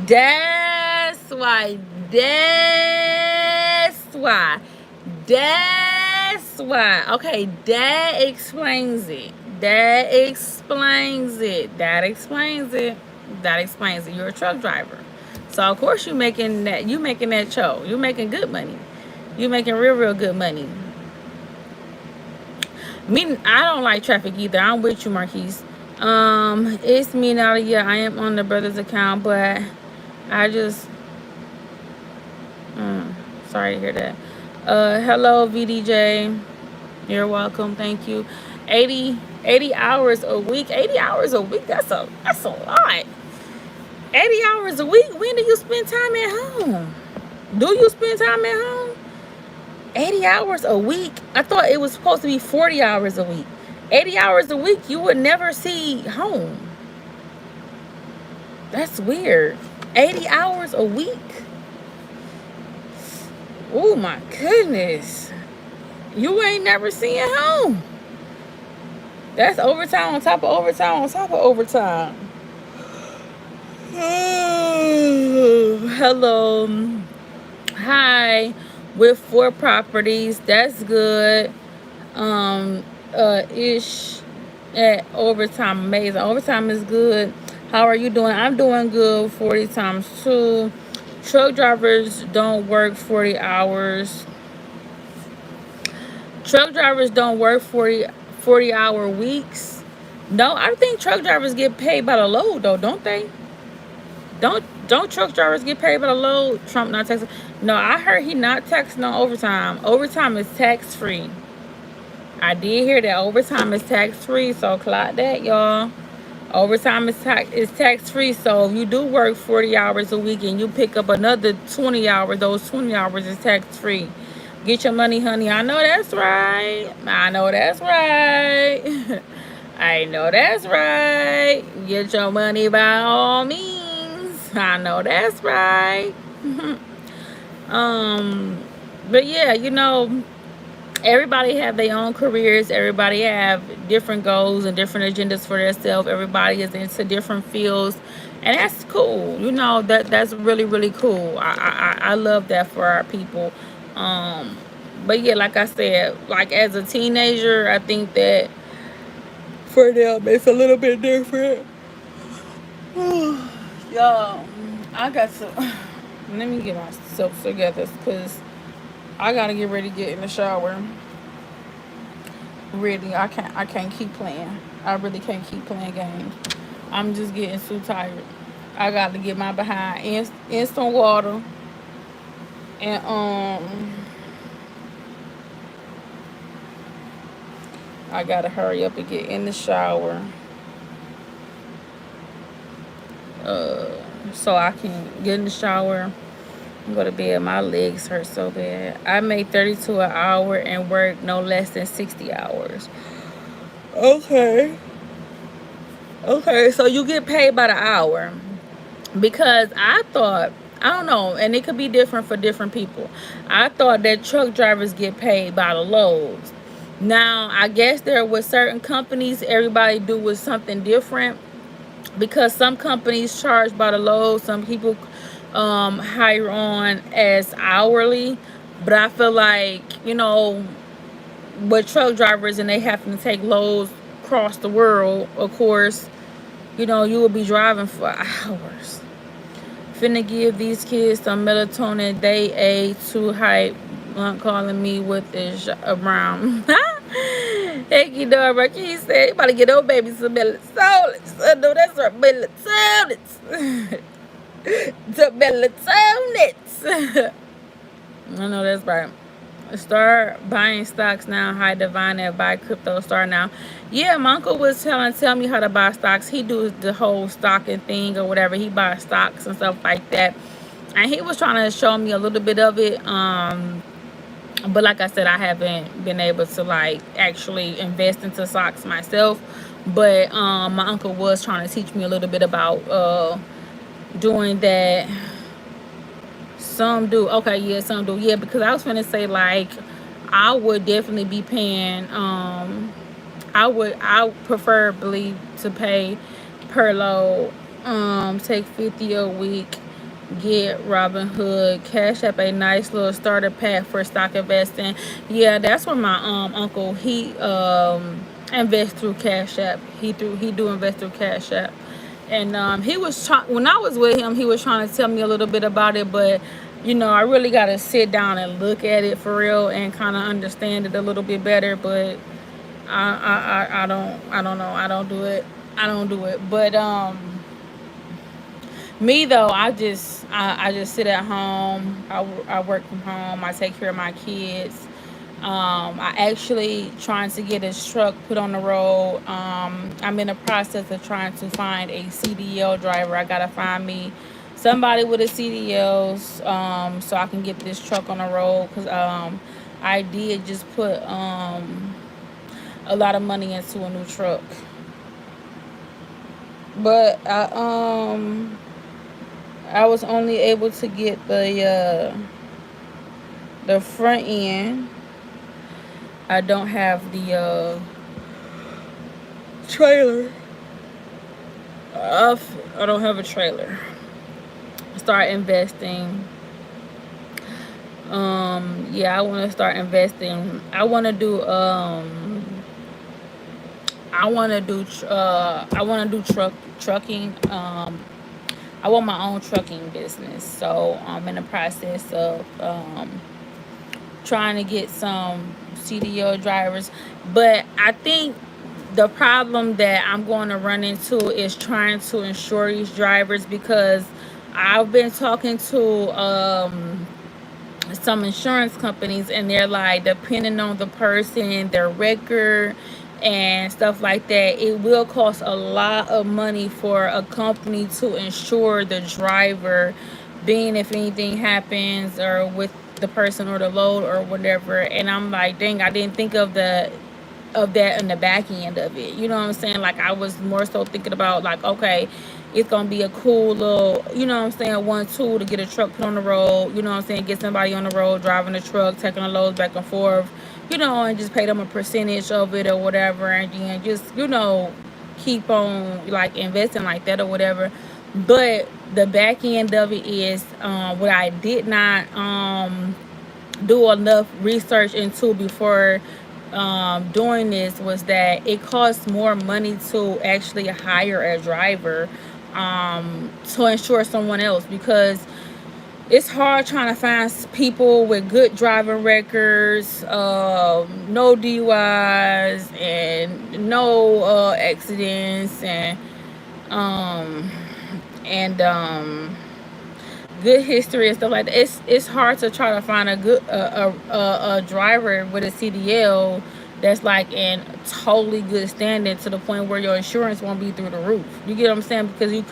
That's why. Okay, that explains it. That explains it. You're a truck driver. So of course you making that show. You making good money. You making real good money. I don't like traffic either. I'm with you, Marquise. It's me, Nadia. I am on the brother's account, but I just sorry to hear that. Hello, VDJ. You're welcome. Thank you. 80 hours a week. 80 hours a week. That's a lot. 80 hours a week. When do you spend time at home? Do you spend time at home? 80 hours a week? I thought it was supposed to be 40 hours a week. 80 hours a week, you would never see home. That's weird. 80 hours a week? Oh my goodness. You ain't never seeing home. That's overtime on top of overtime on top of overtime. Hello. Hi. With 4 properties. That's good. Ish at overtime. Amazing. Overtime is good. How are you doing? I'm doing good. 40 times 2. Truck drivers don't work 40 hours. Truck drivers don't work 40-hour weeks. No, I think truck drivers get paid by the load though, don't they? Don't truck drivers get paid by the load? Trump not taxing. No, I heard he not taxing on overtime. Overtime is tax free. I did hear that overtime is tax free, so clock that, y'all. Overtime is tax free. So if you do work 40 hours a week and you pick up another 20 hours, those 20 hours is tax free. Get your money, honey. I know that's right. I know that's right. I know that's right. Get your money by all means. I know that's right. um, but yeah, everybody have their own careers. Everybody have different goals and different agendas for themselves. Everybody is into different fields, and that's cool. That's really really cool. I love that for our people. Um, but yeah, like I said, like as a teenager, I think that for them it's a little bit different. Y'all, I got to let me get myself together because I gotta get ready to get in the shower. Really, I can't keep playing. I really can't keep playing games. I'm just getting too tired. I got to get my behind in some water and I gotta hurry up and get in the shower so I can get in the shower and go to bed. My legs hurt so bad. I make 32 an hour and work no less than 60 hours. Okay. Okay, so you get paid by the hour. Because I don't know, and it could be different for different people. I thought that truck drivers get paid by the loads. Now, I guess there were certain companies, everybody do with something different, because some companies charge by the load, some people hire on as hourly. But I feel like, with truck drivers and they happen to take loads across the world, of course, you will be driving for hours. Finna give these kids some melatonin. They a too hype. Calling me with this around. Thank you, Dora. He said, you about to get old baby some melatonin. I know that's right, melatonin. The melatonin. I know that's right. Start buying stocks now. Hi, Divine, and buy crypto. Start now. Yeah, my uncle was tell me how to buy stocks. He do the whole stocking thing or whatever. He buys stocks and stuff like that, and he was trying to show me a little bit of it. But like I said, I haven't been able to like actually invest into stocks myself. But my uncle was trying to teach me a little bit about doing that. Some do. Okay, yeah, some do. Yeah, because I was gonna say like I would definitely be paying I preferably to pay per load. Take 50 a week, get Robinhood, cash up a nice little starter pack for stock investing. Yeah, that's what my uncle he invests through Cash App. He do invest through Cash App. And he was when I was with him, he was trying to tell me a little bit about it, but I really got to sit down and look at it for real and kind of understand it a little bit better. But I don't know. I don't do it. But me though, I just sit at home. I work from home. I take care of my kids. I actually trying to get this truck put on the road. I'm in the process of trying to find a CDL driver. I gotta find me somebody with a CDL, so I can get this truck on the road. Cause I did just put a lot of money into a new truck, but I was only able to get the front end. I don't have the trailer. I don't have a trailer. Start investing. Yeah, I want to start investing. I want to do trucking. I want my own trucking business. So I'm in the process of trying to get some CDL drivers. But I think the problem that I'm going to run into is trying to insure these drivers, because I've been talking to some insurance companies, and they're like, depending on the person, their record, and stuff like that, it will cost a lot of money for a company to insure the driver, being if anything happens or with the person or the load or whatever. And I'm like, dang, I didn't think of that in the back end of it. You know what I'm saying? Like, I was more so thinking about, like, okay, it's gonna be a cool little, you know what I'm saying, one tool to get a truck put on the road, you know what I'm saying, get somebody on the road driving the truck, taking the loads back and forth, and just pay them a percentage of it or whatever, and then just, keep on like investing like that or whatever. But the back end of it is, what I did not do enough research into before doing this, was that it costs more money to actually hire a driver, to insure someone else, because it's hard trying to find people with good driving records, no DUIs and no accidents, um, and good history and stuff like that. It's hard to try to find a good a driver with a CDL that's like in totally good standing, to the point where your insurance won't be through the roof. You get what I'm saying? Because you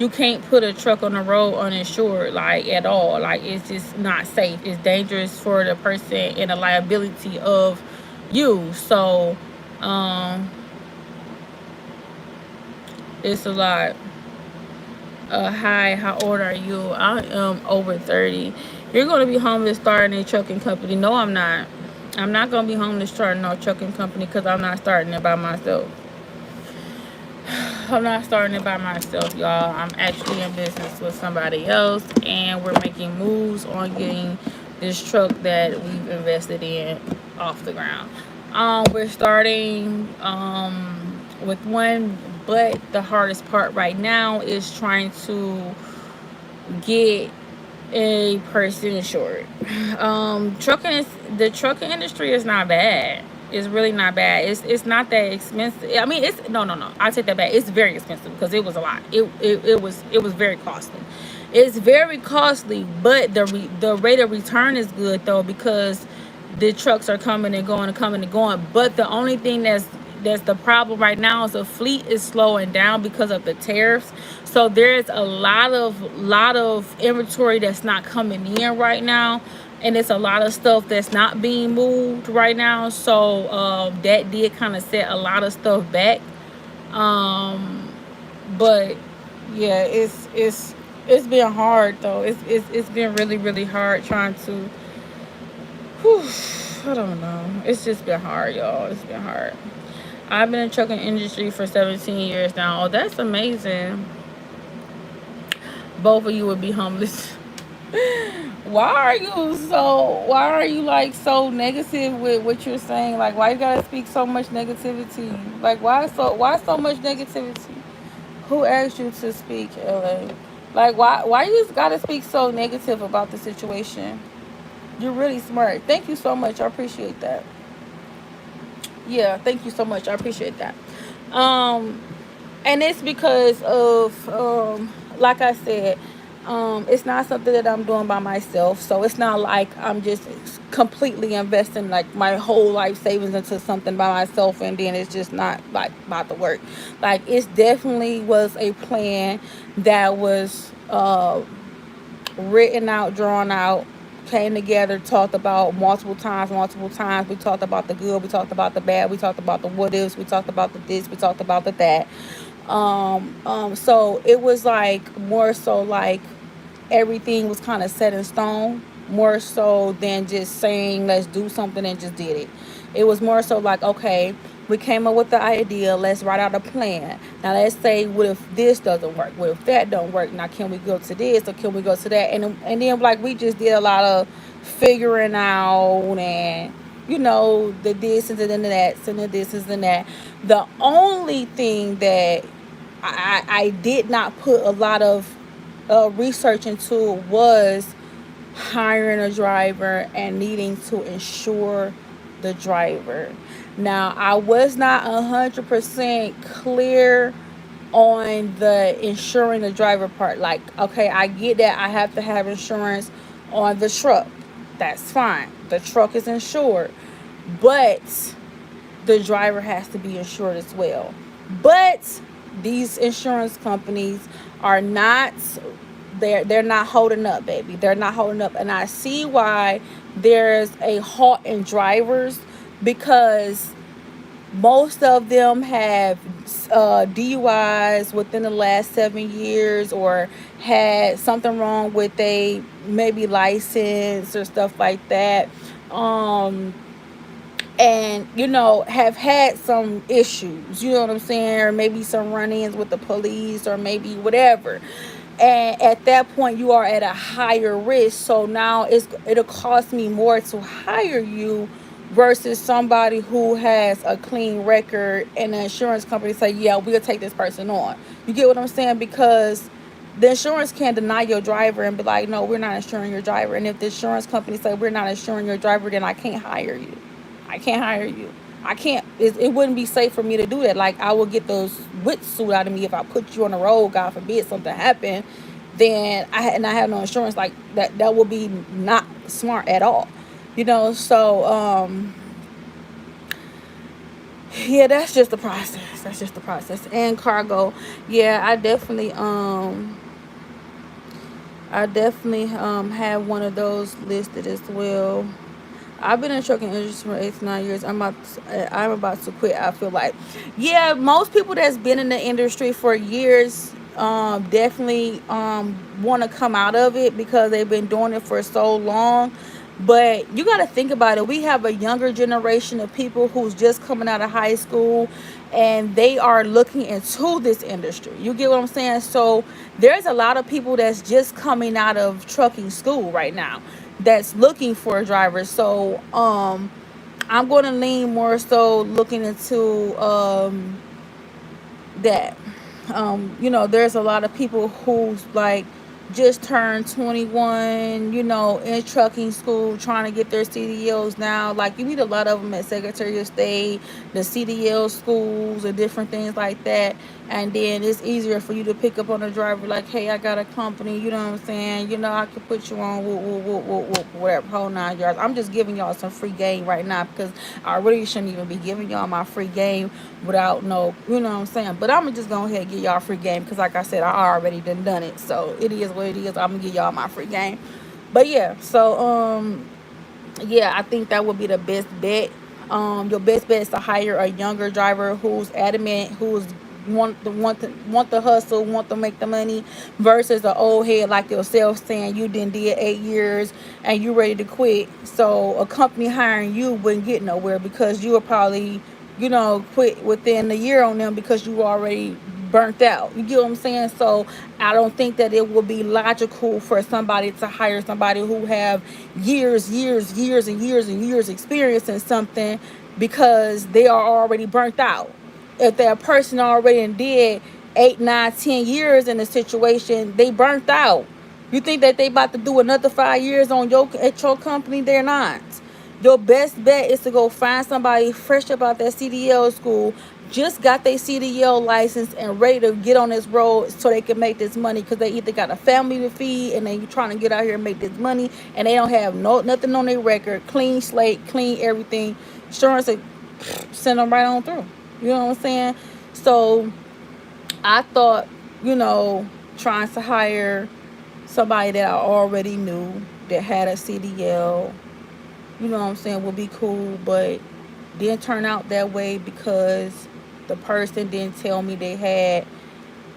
can't put a truck on the road uninsured, like, at all. Like, it's just not safe. It's dangerous for the person and the liability of you. So it's a lot. Hi, how old are you? I am over 30. You're going to be homeless starting a trucking company. No, I'm not. I'm not going to be homeless starting no trucking company, because I'm not starting it by myself. I'm not starting it by myself, y'all. I'm actually in business with somebody else, and we're making moves on getting this truck that we've invested in off the ground. We're starting with one, but the hardest part right now is trying to get a person insured. The trucking industry is not bad. It's really not bad. It's not that expensive. I mean, it's no. I take that back. It's very expensive, because it was a lot. It was very costly. It's very costly, but the rate of return is good though, because the trucks are coming and going and coming and going. But the only thing that's the problem right now is the fleet is slowing down because of the tariffs. So there's a lot of inventory that's not coming in right now, and it's a lot of stuff that's not being moved right now. So that did kind of set a lot of stuff back. But yeah, it's been hard though. It's been really, really hard trying to. Whew, I don't know. It's just been hard, y'all. It's been hard. I've been in the trucking industry for 17 years now. Oh, that's amazing. Both of you would be homeless. Why are you like so negative with what you're saying? Like, why you gotta speak so much negativity? Like, why so much negativity? Who asked you to speak, LA? Like, why you just gotta speak so negative about the situation? You're really smart. Thank you so much. I appreciate that. Yeah, thank you so much. I appreciate that. And it's because of, like I said, it's not something that I'm doing by myself. So it's not like I'm just completely investing like my whole life savings into something by myself, and then it's just not like about to work. Like, it definitely was a plan that was written out, drawn out, came together, talked about multiple times. We talked about the good, we talked about the bad, we talked about the what ifs, we talked about the this, we talked about the that. So it was like more so like everything was kind of set in stone, more so than just saying let's do something and just did it. It was more so like, okay, we came up with the idea, let's write out a plan. Now let's say, what if this doesn't work, what if that don't work, now can we go to this or can we go to that? And then like we just did a lot of figuring out, and the this and then the that and the this and that. The only thing that I did not put a lot of research into was hiring a driver and needing to insure the driver. Now, I was not 100% clear on the insuring the driver part. Like, okay, I get that I have to have insurance on the truck. That's fine. The truck is insured. But the driver has to be insured as well. But these insurance companies are not, they're not holding up, baby. They're not holding up. And I see why there's a halt in drivers, because most of them have DUIs within the last 7 years, or had something wrong with a maybe license or stuff like that. Um, and have had some issues, you know what I'm saying, or maybe some run-ins with the police, or maybe whatever. And at that point you are at a higher risk, so now it'll cost me more to hire you versus somebody who has a clean record, and the insurance company say, yeah, we'll take this person on. You get what I'm saying? Because the insurance can't deny your driver and be like, no, we're not insuring your driver. And if the insurance company say we're not insuring your driver, then I can't hire you. I can't hire you. I can't. It wouldn't be safe for me to do that. Like, I will get those wits sued out of me if I put you on the road. God forbid something happened, then I have no insurance. Like that. That would be not smart at all. So yeah, that's just the process. That's just the process. And cargo, yeah, I definitely have one of those listed as well. I've been in trucking industry for 8 to 9 years. I'm about to quit. I feel like, yeah, most people that's been in the industry for years, definitely want to come out of it because they've been doing it for so long. But you got to think about it. We have a younger generation of people who's just coming out of high school, and they are looking into this industry. You get what I'm saying? So there's a lot of people that's just coming out of trucking school right now that's looking for a driver. So I'm going to lean more so looking into that. There's a lot of people who's like just turned 21, in trucking school, trying to get their CDLs now. Like, you meet a lot of them at Secretary of State, the CDL schools, and different things like that. And then it's easier for you to pick up on a driver like, hey, I got a company, you know what I'm saying? I can put you on, whatever, whole 9 yards. I'm just giving y'all some free game right now, because I really shouldn't even be giving y'all my free game without no, you know what I'm saying? But I'm going to just go ahead and give y'all free game, because like I said, I already done it. So it is what it is. I'm going to give y'all my free game. But yeah, so yeah, I think that would be the best bet. Your best bet is to hire a younger driver who's adamant, who's want the hustle, want to make the money, versus an old head like yourself saying you did 8 years and you ready to quit. So a company hiring you wouldn't get nowhere, because you will probably, quit within a year on them, because you already burnt out. You get what I'm saying? So I don't think that it would be logical for somebody to hire somebody who have years and years experience in something, because they are already burnt out. If that person already did 8, 9, 10 years in a situation, they burnt out. You think that they about to do another 5 years at your company? They're not. Your best bet is to go find somebody fresh about that CDL school, just got their CDL license and ready to get on this road so they can make this money, because they either got a family to feed and they trying to get out here and make this money, and they don't have nothing on their record, clean slate, clean everything. Insurance will send them right on through. You know what I'm saying? So I thought, trying to hire somebody that I already knew that had a CDL, you know what I'm saying, would be cool. But didn't turn out that way, because the person didn't tell me they had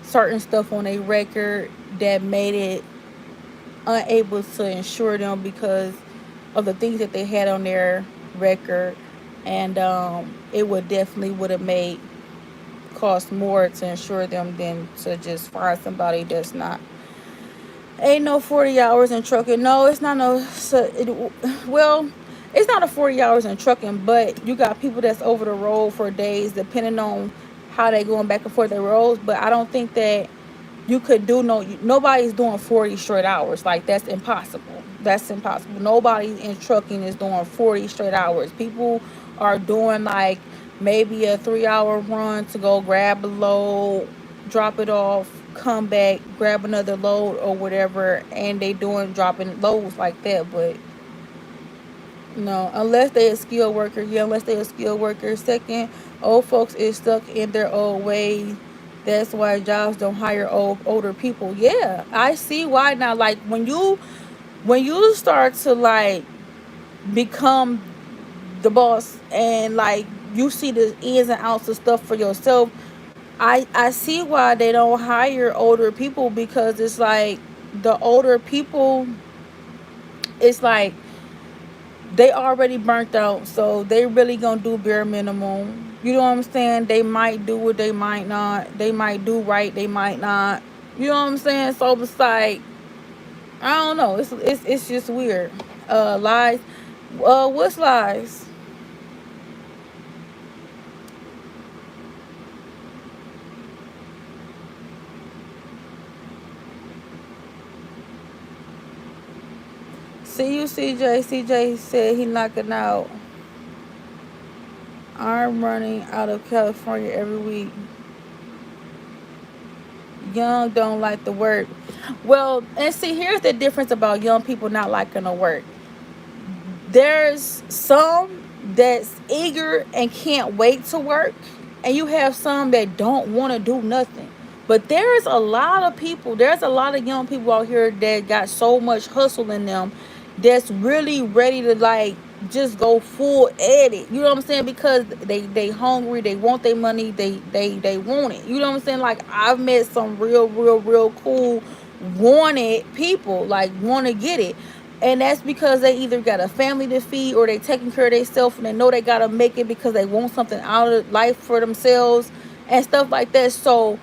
certain stuff on their record that made it unable to insure them because of the things that they had on their record. And it would have made cost more to insure them than to just find somebody that's not. Ain't no 40 hours in trucking. No, it's not no. Well, it's not a 40 hours in trucking, but you got people that's over the road for days, depending on how they going back and forth their roads. But I don't think that you could do nobody's doing 40 straight hours. Like, that's impossible. That's impossible. Nobody in trucking is doing 40 straight hours. People are doing like maybe a 3-hour run to go grab a load, drop it off, come back, grab another load or whatever, and they dropping loads like that. But No, unless they a skilled worker. Yeah, unless they a skilled worker. Second, old folks is stuck in their old ways. That's why jobs don't hire older people. Yeah, I see why now. Like when you start to like become the boss and like you see the ins and outs of stuff for yourself, I see why they don't hire older people, because it's like the older people, it's like they already burnt out, so they really gonna do bare minimum. You know what I'm saying? They might do it, they might not. They might do right, they might not. You know what I'm saying? So it's like I don't know. It's just weird. Lies. What's lies? See you, CJ. CJ said he knocking out. I'm running out of California every week. Young don't like the work. Well, and see, here's the difference about young people not liking the work. There's some that's eager and can't wait to work, and you have some that don't want to do nothing. But there's a lot of people, there's a lot of young people out here that got so much hustle in them that's really ready to like just go full at it. You know what I'm saying? Because they hungry, they want their money, they want it. You know what I'm saying? Like I've met some real cool wanted people, like want to get it, and that's because they either got a family to feed or they taking care of themselves and they know they gotta make it because they want something out of life for themselves and stuff like that. So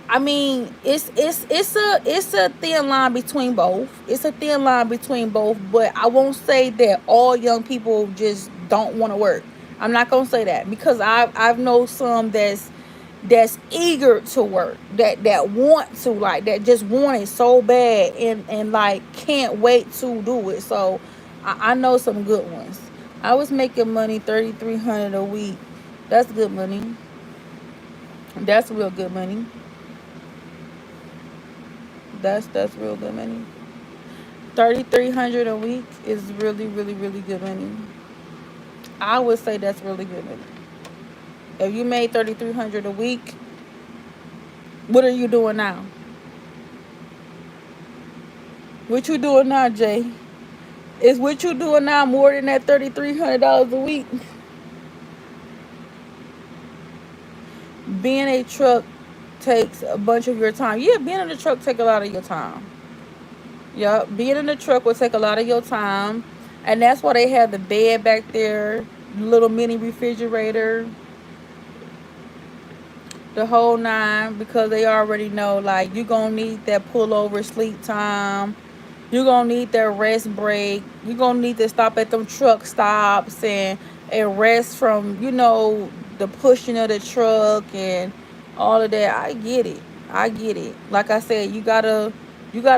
I mean, it's a thin line between both. It's a thin line between both, but I won't say that all young people just don't want to work. I'm not gonna say that, because I've know some that's eager to work, that want to, like that just want it so bad, and like can't wait to do it. So I know some good ones. I was making money 3,300 a week. That's good money. That's real good money. That's real good money. 3,300 a week is really good money. I would say that's really good money. If you made 3,300 a week, what are you doing now? What you doing now, Jay? Is what you doing now more than that $3,300 a week? Being a truck takes a bunch of your time. Yeah, being in the truck take a lot of your time. Yeah, being in the truck will take a lot of your time, and that's why they have the bed back there, little mini refrigerator, the whole nine, because they already know like you gonna need that pullover sleep time. You're gonna need that rest break. You're gonna need to stop at them truck stops and rest from, the pushing of the truck and all of that. I get it. I get it. Like I said, you gotta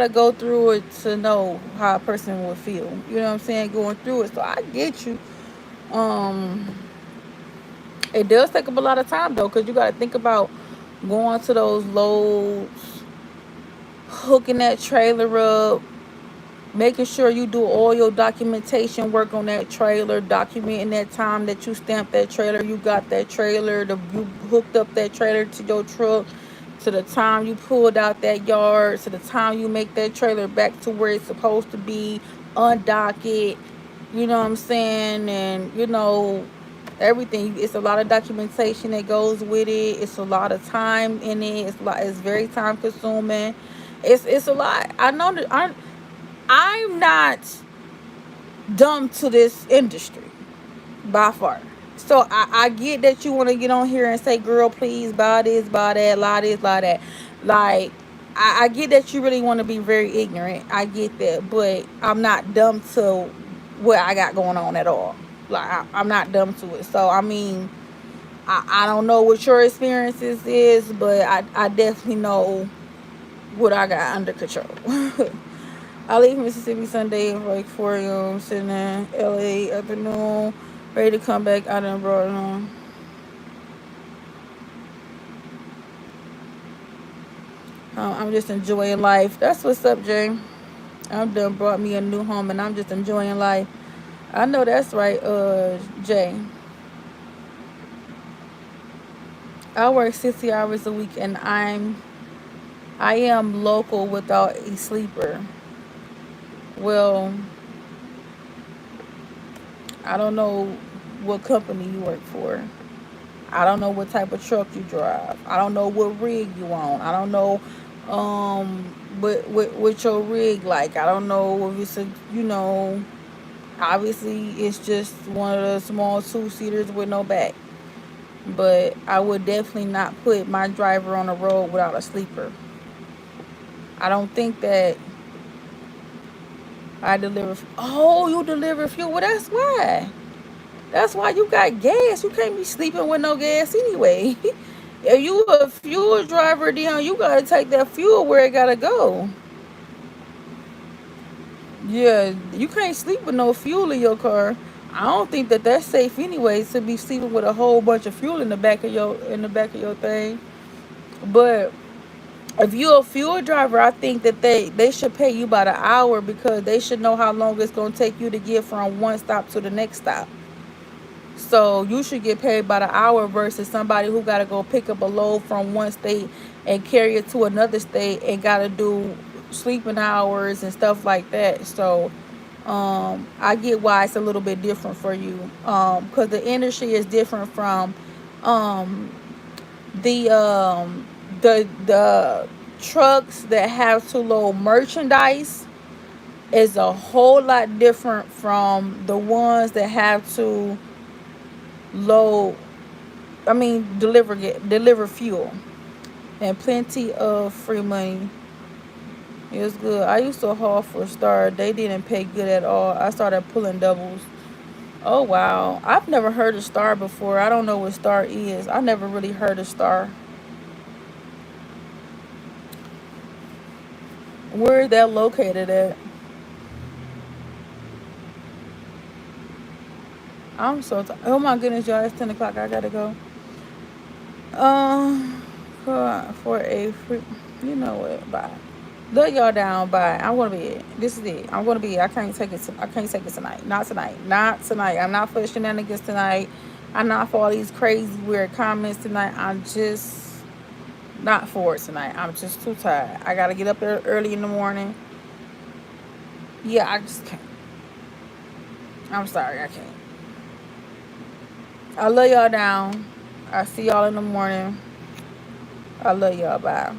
go through it to know how a person would feel. You know what I'm saying? Going through it. So I get you. Um it does take up a lot of time though, because you gotta think about going to those loads, hooking that trailer up, making sure you do all your documentation work on that trailer, documenting that time that you stamped that trailer, you got that trailer, you hooked up that trailer to your truck, to the time you pulled out that yard, to the time you make that trailer back to where it's supposed to be, undock it. You know what I'm saying? And everything. It's a lot of documentation that goes with it. It's a lot of time in it. It's very time consuming. It's a lot. I know that I'm not dumb to this industry by far. So I get that you want to get on here and say, girl, please buy this, buy that, lie this, lie that. Like, I get that you really want to be very ignorant. I get that. But I'm not dumb to what I got going on at all. Like, I'm not dumb to it. So, I mean, I don't know what your experiences is, but I definitely know what I got under control. I leave Mississippi Sunday at like 4 a.m. Sitting in LA afternoon, ready to come back out and brought on. I'm just enjoying life. That's what's up, Jay. I'm done brought me a new home and I'm just enjoying life. I know that's right, Jay. I work 60 hours a week, and I am local without a sleeper. Well, I don't know what company you work for. I don't know what type of truck you drive. I don't know what rig you on. I don't know what your rig like. I don't know if it's a, obviously it's just one of the small two-seaters with no back. But I would definitely not put my driver on the road without a sleeper. I don't think that I deliver. Oh, you deliver fuel. Well, that's why. That's why you got gas. You can't be sleeping with no gas anyway. If you a fuel driver, then you gotta take that fuel where it gotta go. Yeah, you can't sleep with no fuel in your car. I don't think that that's safe anyway to be sleeping with a whole bunch of fuel in the back of your thing. But if you're a fuel driver, I think that they should pay you by the hour because they should know how long it's gonna take you to get from one stop to the next stop. So you should get paid by the hour versus somebody who got to go pick up a load from one state and carry it to another state and got to do sleeping hours and stuff like that. So I get why it's a little bit different for you because the industry is different from um, the trucks that have to load merchandise is a whole lot different from the ones that have to load deliver fuel and plenty of free money. It was good. I used to haul for Star. They didn't pay good at all. I started pulling doubles. Oh wow. I've never heard of Star before. I don't know what Star is. I never really heard of Star. Where is that located at? I'm so tired. Oh my goodness, y'all, it's 10 o'clock. I gotta go. Um for a free, you know what, bye. Let y'all down. Bye. I'm gonna be it. This is it. I'm gonna be it. I can't take it. I can't take it tonight. Not tonight. Not tonight. I'm not for shenanigans tonight. I'm not for all these crazy weird comments tonight. I'm just not for it tonight. I'm just too tired. I gotta get up there early in the morning. Yeah, I just can't. I'm sorry. I can't. I love y'all down. I see y'all in the morning. I love y'all. Bye.